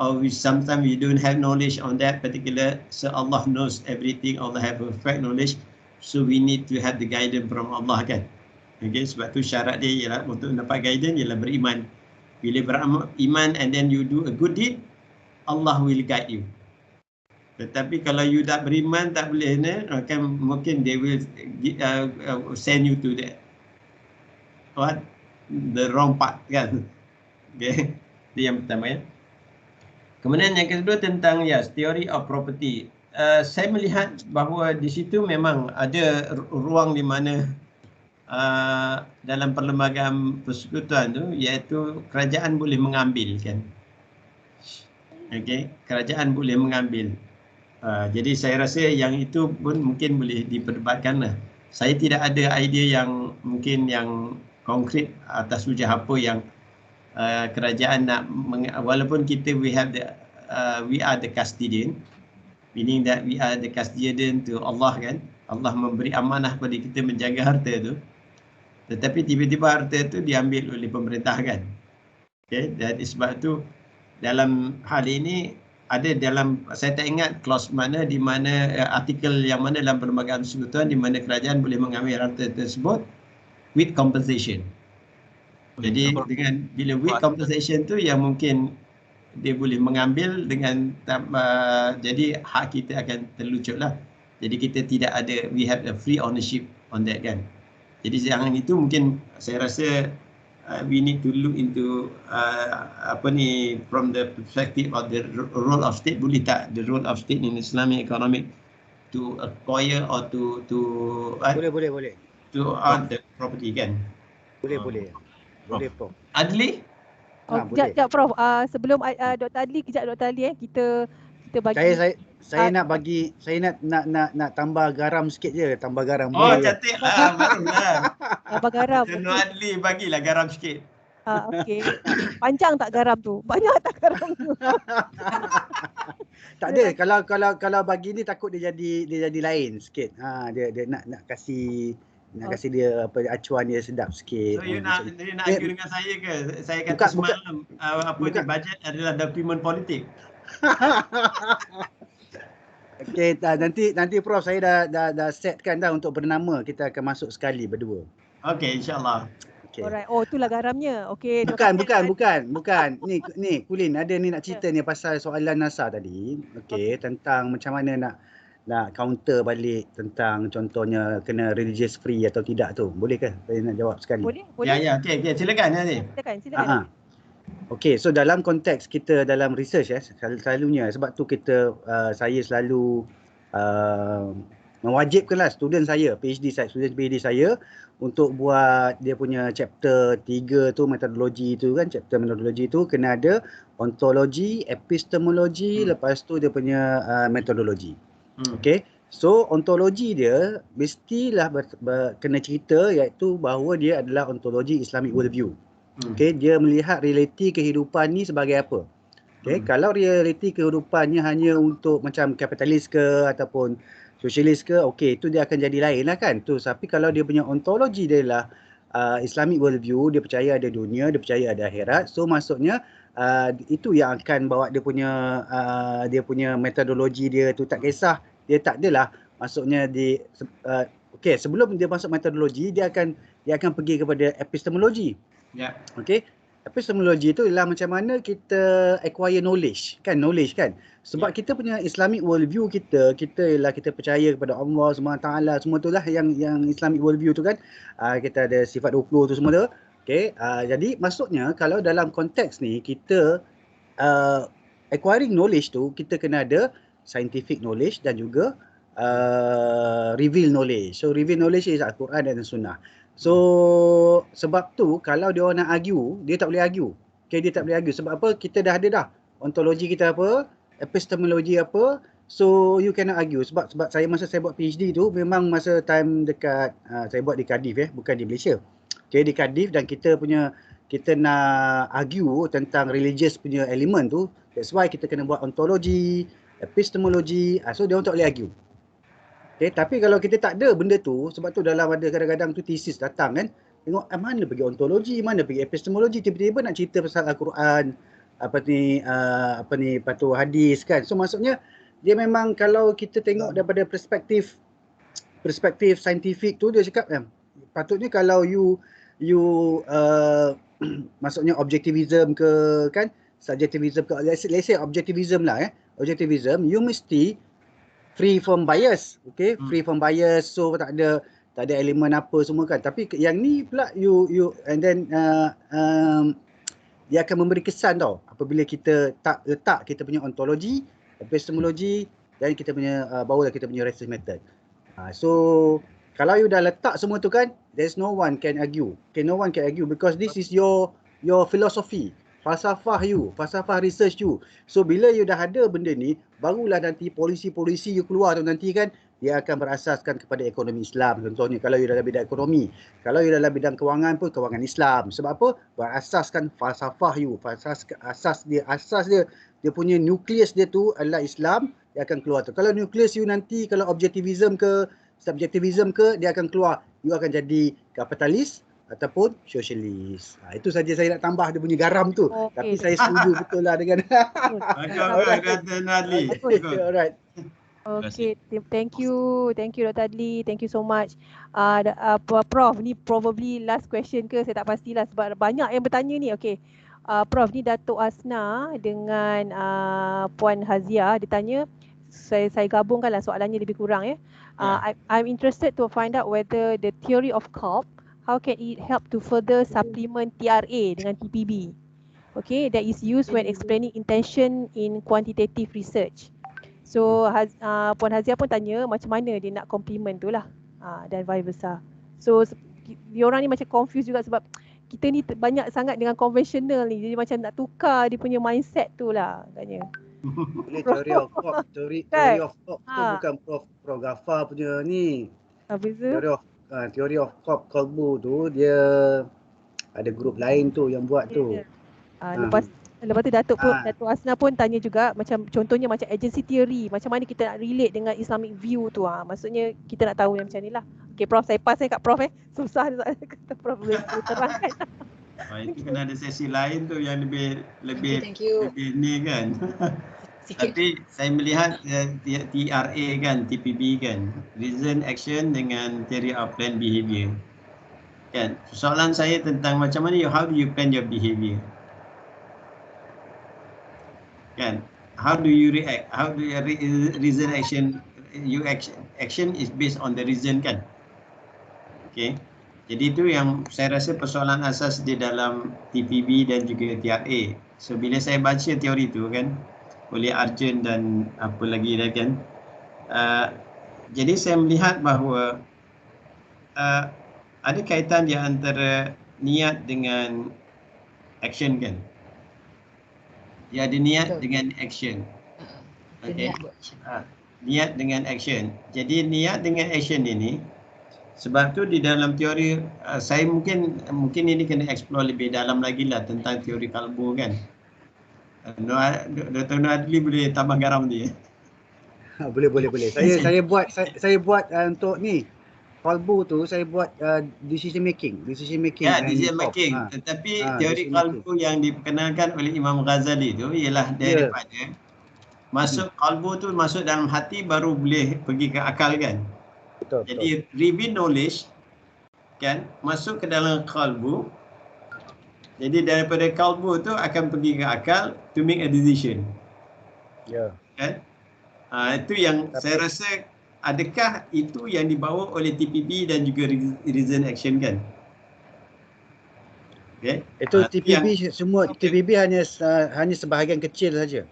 or sometimes we don't have knowledge on that particular. So Allah knows everything, Allah have perfect knowledge, so we need to have the guidance from Allah, kan. Okay, sebab tu syarat dia ialah untuk dapat guidance ialah beriman. Bila beriman and then you do a good deed, Allah will guide you. Tetapi kalau you tak beriman, tak boleh, akan mungkin they will send you to the wrong path, kan. Okay, itu yang pertama, ya. Kemudian yang kedua tentang theory of property. Saya melihat bahawa di situ memang ada ruang di mana dalam perlembagaan persekutuan tu, iaitu kerajaan boleh mengambil kan. Okey, kerajaan boleh mengambil. Jadi saya rasa yang itu pun mungkin boleh diperdebatkan lah. Saya tidak ada idea yang mungkin yang konkret atas hujah apa yang kerajaan nak walaupun kita we are the custodian, meaning that we are the custodian to Allah kan. Allah memberi amanah kepada kita menjaga harta tu. Tetapi tiba-tiba harta tu diambil oleh pemerintah kan. Okay, dan sebab tu dalam hal ini ada dalam, saya tak ingat clause mana di mana artikel yang mana dalam perlembagaan persekutuan di mana kerajaan boleh mengambil harta tersebut with compensation. Jadi dengan bila with compensation tu yang mungkin dia boleh mengambil dengan jadi hak kita akan terlucut lah. Jadi kita tidak ada, we have a free ownership on that kan. Jadi yang itu mungkin saya rasa we need to look into from the perspective of the role of state. Boleh tak the role of state in Islamic economic to acquire or to boleh to own the property kan? Boleh Prof. Adli? Kejap Prof. Sebelum Dr. Adli, Dr. Adli kita bagi Saya nak bagi, saya nak tambah garam sikit je, tambah garam. Oh, cantik lah, baguslah. tambah garam. Dr. Adli bagilah garam sikit. Okey. Panjang tak garam tu? Banyak tak garam tu? Tak ada, kalau bagi ni takut dia jadi lain sikit. Dia nak kasih dia apa acuan dia sedap sikit. So you nak argue dengan saya ke? Saya kata semalam bajet adalah dokumen politik. Okey, nanti Prof saya dah setkan dah untuk bernama, kita akan masuk sekali berdua. Okey, insya-Allah. Okay. Alright. Oh, itulah garamnya. Okey. Bukan. Ni Kulin ada ni nak cerita ni pasal soalan NASA tadi. Okey, tentang macam mana nak counter balik tentang contohnya kena religious free atau tidak tu. Boleh ke saya nak jawab sekali? Boleh. Ya, okey, silakan Nazim. Silakan. Okey, so dalam konteks kita dalam research selalunya sebab tu saya selalu mewajibkanlah student saya, student PhD saya untuk buat dia punya chapter 3 tu, metodologi tu kan, chapter metodologi tu kena ada ontologi, epistemologi, lepas tu dia punya metodologi. Okey, so ontologi dia mestilah kena cerita iaitu bahawa dia adalah ontologi Islamic worldview. Okey, dia melihat realiti kehidupan ni sebagai apa. Okey, kalau realiti kehidupannya hanya untuk macam kapitalis ke ataupun sosialis ke, okey, itu dia akan jadi lain lah kan. Tu, tapi kalau dia punya ontologi dia lah Islamic worldview, dia percaya ada dunia, dia percaya ada akhirat. So maksudnya itu yang akan bawa dia punya metodologi dia tu, tak kisah dia tak adalah maksudnya okey, sebelum dia masuk metodologi dia akan pergi kepada epistemologi. Ya. Okey. Epistemologi itu ialah macam mana kita acquire knowledge kan. Sebab kita punya Islamic worldview kita ialah kita percaya kepada Allah SWT, semua itulah yang Islamic worldview tu kan. Kita ada sifat 20 tu semua tu. Okey. Jadi maksudnya kalau dalam konteks ni kita acquiring knowledge tu, kita kena ada scientific knowledge dan juga reveal knowledge. So reveal knowledge is Al-Quran dan Sunnah. So sebab tu kalau dia orang nak argue, dia tak boleh argue. Okay, dia tak boleh argue. Sebab apa? Kita dah ada dah ontologi kita apa, epistemologi apa. So you cannot argue. Sebab masa saya buat PhD tu memang masa time dekat saya buat di Cardiff bukan di Malaysia. Okay, di Cardiff, dan kita nak argue tentang religious punya elemen tu. That's why kita kena buat ontologi, epistemologi. So dia orang tak boleh argue. Okay, tapi kalau kita tak ada benda tu, sebab tu dalam ada kadang-kadang tu tesis datang kan, tengok mana pergi ontologi, mana pergi epistemologi, tiba-tiba nak cerita pasal Al-Quran, patu hadis kan. So maksudnya dia memang kalau kita tengok daripada perspektif saintifik tu, dia cakap patutnya kalau you maksudnya objektivism ke kan, subjektivism ke, let's say objektivism lah objektivism, you mesti free from bias, okay? Free from bias, so tak ada elemen apa semua kan. Tapi yang ni pula you and then dia akan memberi kesan tau apabila kita tak letak kita punya ontologi, epistemologi dan kita punya barulah kita punya research method. So kalau you dah letak semua tu kan, there's no one can argue. Okay, no one can argue because this is your philosophy, falsafah you, falsafah research you. So bila you dah ada benda ni, barulah nanti polisi-polisi you keluar tu nanti kan, dia akan berasaskan kepada ekonomi Islam. Contohnya kalau you dalam bidang ekonomi, kalau you dalam bidang kewangan pun kewangan Islam. Sebab apa? Berasaskan falsafah you, asas dia punya nukleus dia tu adalah Islam, dia akan keluar tu. Kalau nukleus you nanti kalau objektivism ke subjektivism ke, dia akan keluar, you akan jadi kapitalis ataupun sosialis. Itu saja saya nak tambah dia punya garam tu. Tapi saya setuju betul lah dengan alright. Okay, thank you Dr. Adli, thank you so much. Prof, ni probably last question ke, saya tak pastilah sebab banyak yang bertanya ni. Okay, Prof, ni Datuk Asna dengan Puan Hazia dia tanya, saya gabungkanlah soalannya lebih kurang ya. I'm interested to find out whether the theory of cult, how can it help to further supplement TRA dengan TPB? Okay, that is used when explaining intention in quantitative research. So Puan Hazia pun tanya macam mana dia nak complement tu lah, dan vice versa. So diorang ni macam confused juga sebab kita ni banyak sangat dengan konvensional ni, jadi macam nak tukar dia punya mindset tu lah katanya. Boleh theory of cult, theory of cult tu bukan Prof Ghafar punya ni. Apa tu? Theory of cult Kolbu tu dia ada grup lain tu yang buat tu. Lepas tu Datuk Asna pun tanya juga macam contohnya macam agency theory, macam mana kita nak relate dengan Islamic view tu. Maksudnya kita nak tahu yang macam ni lah. Okay Prof, saya pass kat Prof susah kata Prof boleh terangkan. Itu kena ada sesi lain tu yang lebih ni kan. Tapi saya melihat TRA kan, TPB kan, reason action dengan theory of planned behavior kan. Soalan saya tentang macam mana how do you plan your behavior kan, how do you react, how do you reason action, action is based on the reason kan. Okay, jadi itu yang saya rasa persoalan asas di dalam TPB dan juga TRA. So bila saya baca teori itu kan oleh Arjun dan apa lagi dah kan, jadi saya melihat bahawa ada kaitan di antara niat dengan action kan. Dia ada niat dengan action. Okay. Niat dengan action. Jadi niat dengan action ini, sebab tu di dalam teori saya mungkin ini kena explore lebih dalam lagi lah tentang teori kalbu kan. Dr. Adli boleh tambah garam dia. Boleh. Saya buat untuk ni kalbu tu saya buat decision making. Ya, decision making. Tetapi teori kalbu yang diperkenalkan oleh Imam Ghazali tu ialah daripada masuk kalbu tu masuk dalam hati baru boleh pergi ke akal kan. Betul. Jadi reveal knowledge kan masuk ke dalam kalbu. Jadi daripada kalbu tu akan pergi ke akal to make a decision. Ya. Kan? Itu yang saya rasa, adakah itu yang dibawa oleh TPB dan juga reason action kan? Okay. Itu TPB semua TPB hanya sebahagian kecil saja.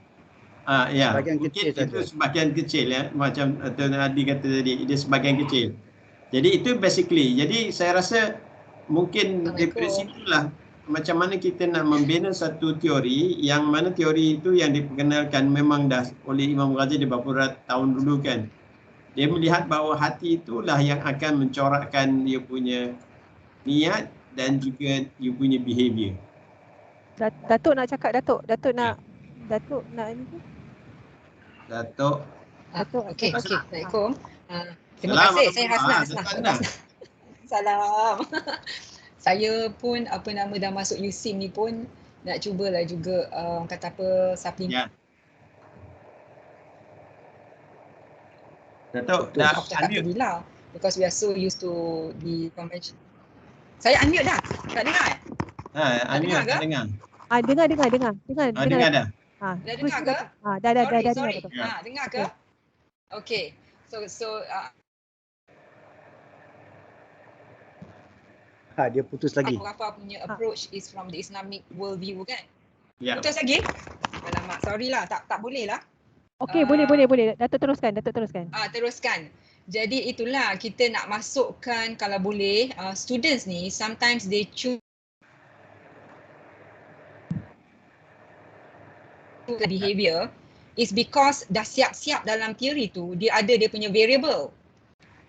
Ya. Sebahagian Mungkin kecil itu saja. sebahagian kecil ya, macam Tuan Adi kata tadi, dia sebahagian kecil. Jadi itu basically. Jadi saya rasa mungkin daripada situlah macam mana kita nak membina satu teori yang mana teori itu yang diperkenalkan memang dah oleh Imam Ghazali beberapa tahun dulu kan. Dia melihat bahawa hati itulah yang akan mencorakkan dia punya niat dan juga dia punya behavior. Datuk nak cakap, Datuk nak ini tu. Datuk. Okey. Assalamualaikum. Terima kasih. Saya Hasna. Salam. Saya pun dah masuk USIM ni pun nak cubalah juga kata apa suplemen. Datuk dah unmute lah because we are so used to the convention. Saya unmute dah. Tak dengar? Unmute tak dengar. Dengar. Dengar dah. Dah dengar ke? Dah. Sorry. Dengar ke? Okay. So Dia putus lagi. Ghafar punya approach is from the Islamic worldview kan? Ya. Putus lagi? Alamak, sorry lah, tak boleh lah. Okey, boleh. Datuk teruskan. Teruskan. Jadi itulah kita nak masukkan kalau boleh students ni sometimes they choose behavior is because dah siap-siap dalam teori tu dia ada dia punya variable.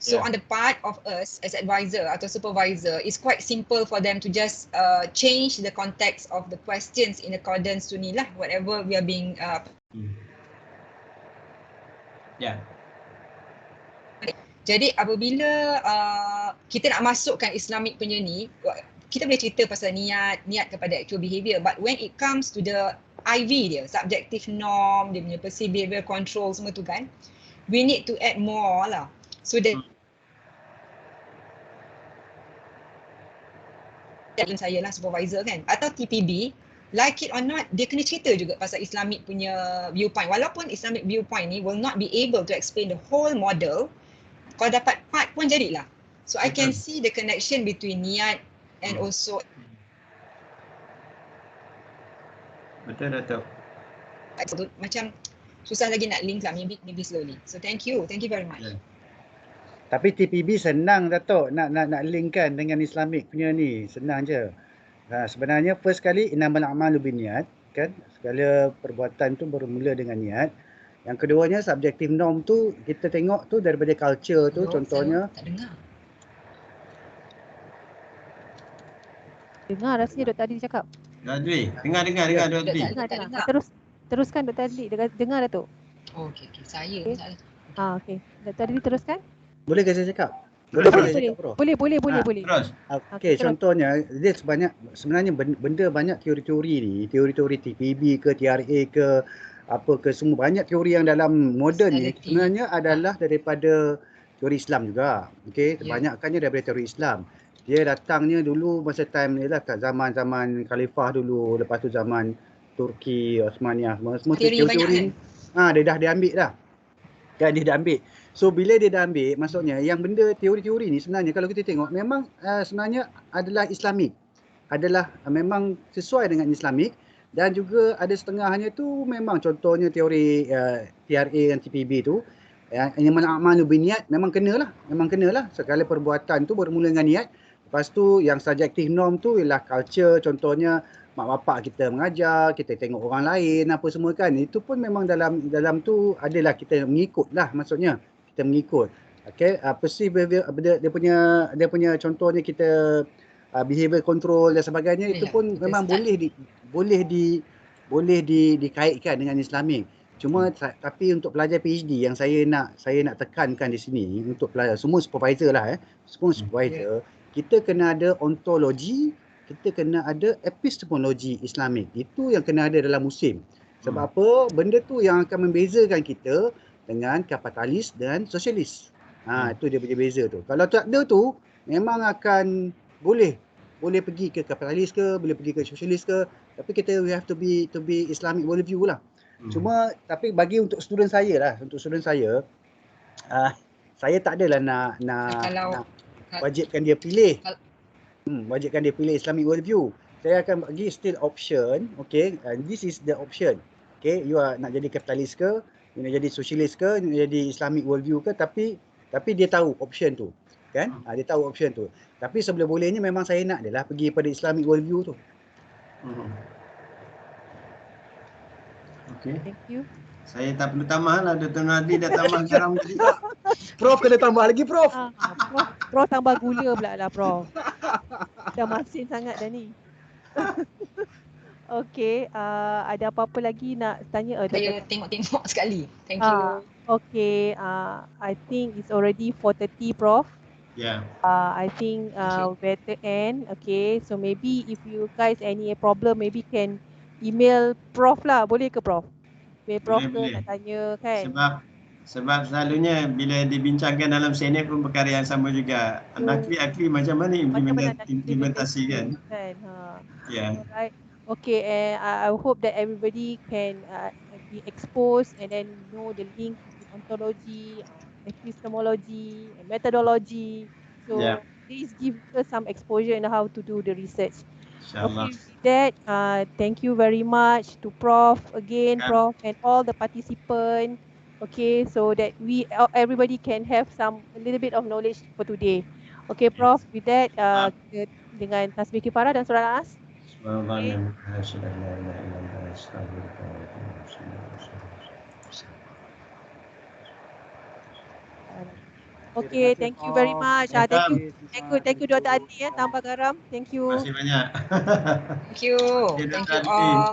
So on the part of us as advisor atau supervisor, it's quite simple for them to just change the context of the questions in accordance to ni lah whatever we are being Jadi apabila kita nak masukkan Islamic punya ni, kita boleh cerita pasal niat kepada actual behavior, but when it comes to the IV dia, subjective norm, dia punya perceived behavior control semua tu kan, we need to add more lah. So that saya lah supervisor kan, atau TPB, like it or not, dia kena cerita juga pasal Islamic punya viewpoint. Walaupun Islamic viewpoint ni will not be able to explain the whole model, kalau dapat part pun jadilah. So I can see the connection between niat and also Betul. macam susah lagi nak link lah, maybe slowly. So thank you very much. Tapi TPB senang Datuk nak linkkan dengan Islamic punya ni, senang je. Sebenarnya first kali innamal a'malu binniyat kan, segala perbuatan tu bermula dengan niat. Yang keduanya subjective norm tu kita tengok tu daripada culture tu. Contohnya tak dengar. Dengar rasanya Dr. Adli cakap. Adli, dengar Dr. Adli. Dengar. Teruskan Dr. Adli, dengar Datuk. Oh, okey. Saya masalah. Okey. Dr. Adli teruskan. boleh ke saya cakap? Boleh. Bro. Boleh. Terus. Okey, contohnya dia sebenarnya benda banyak teori-teori ni, teori-teori TPB ke TRA ke apa ke, semua banyak teori yang dalam moden ni sebenarnya adalah daripada teori Islam juga. Okey, kebanyakannya daripada teori Islam. Dia datangnya dulu masa time ni lah, kat zaman-zaman khalifah dulu, lepas tu zaman Turki, Osmaniyah, semua teori-teori ni. Dia dah diambil dah. Kan dia dah ambil. So bila dia dah ambil, maksudnya yang benda teori-teori ni sebenarnya kalau kita tengok memang sebenarnya adalah Islamik. Adalah memang sesuai dengan Islamik, dan juga ada setengahnya tu memang contohnya teori TRA dan TPB tu yang a'malu binniyat memang kenalah. Segala perbuatan tu bermula dengan niat. Lepas tu yang subjective norm tu ialah culture, contohnya mak bapak kita mengajar, kita tengok orang lain apa semua kan. Itu pun memang dalam tu adalah kita mengikut lah, maksudnya kita mengikut. Okey, perceived behavior dia punya contohnya kita behavior control dan sebagainya, itu pun memang boleh dikaitkan dengan Islamik. Cuma tapi untuk pelajar PhD yang saya nak tekankan di sini, untuk pelajar semua supervisor lah semua supervisor, kita kena ada ontologi, kita kena ada epistemologi Islamik. Itu yang kena ada dalam musim. Sebab apa? Benda tu yang akan membezakan kita dengan kapitalis dan sosialis. Itu dia punya beza tu. Kalau tak ada tu, memang akan boleh pergi ke kapitalis ke, boleh pergi ke sosialis ke, tapi kita we have to be Islamic worldview lah. Cuma tapi bagi untuk student saya, saya tak adalah nak wajibkan dia pilih. Wajibkan dia pilih Islamic worldview. Saya akan bagi still option, okay, and this is the option. Okay, you are nak jadi kapitalis ke, you nak jadi sosialis ke, you nak jadi Islamic worldview ke, tapi dia tahu option tu. Kan? Dia tahu option tu. Tapi sebelum bolehnya memang saya nak adalah pergi pada Islamic worldview tu. Okay. Thank you. Saya tak perlu tambah lah, Dr. Nadli dah tambah garam tadi. Prof kena tambah lagi, Prof. Prof tambah gula pula lah, Prof. Dah masin sangat dah ni. Okay, ada apa-apa lagi nak tanya? Saya tengok sekali. Thank you. Okay, I think it's already 4:30, Prof. Yeah. I think better end. Okay, so maybe if you guys any problem, maybe can email Prof lah. Boleh ke, Prof? Prof ke nak tanya kan? Sebab selalunya bila dibincangkan dalam Senate pun perkara yang sama juga. Akli macam mana implementasi kan? Yeah. Alright. Okay, and I hope that everybody can be exposed and then know the link between ontology, epistemology, and methodology. So least give us some exposure in how to do the research. InsyaAllah. Okay, with that, thank you very much to Prof again, Prof, and all the participants. Okay, so that everybody can have a little bit of knowledge for today. Okay, Prof, with that, kita dengan tasbih kifarah dan surah Al-As. Okay. Okay, thank you very much. Thank you Dr. Adi ya, tambah garam. Thank you. Terima kasih banyak. Thank you. Okay, Thank Dr. you Adi. all.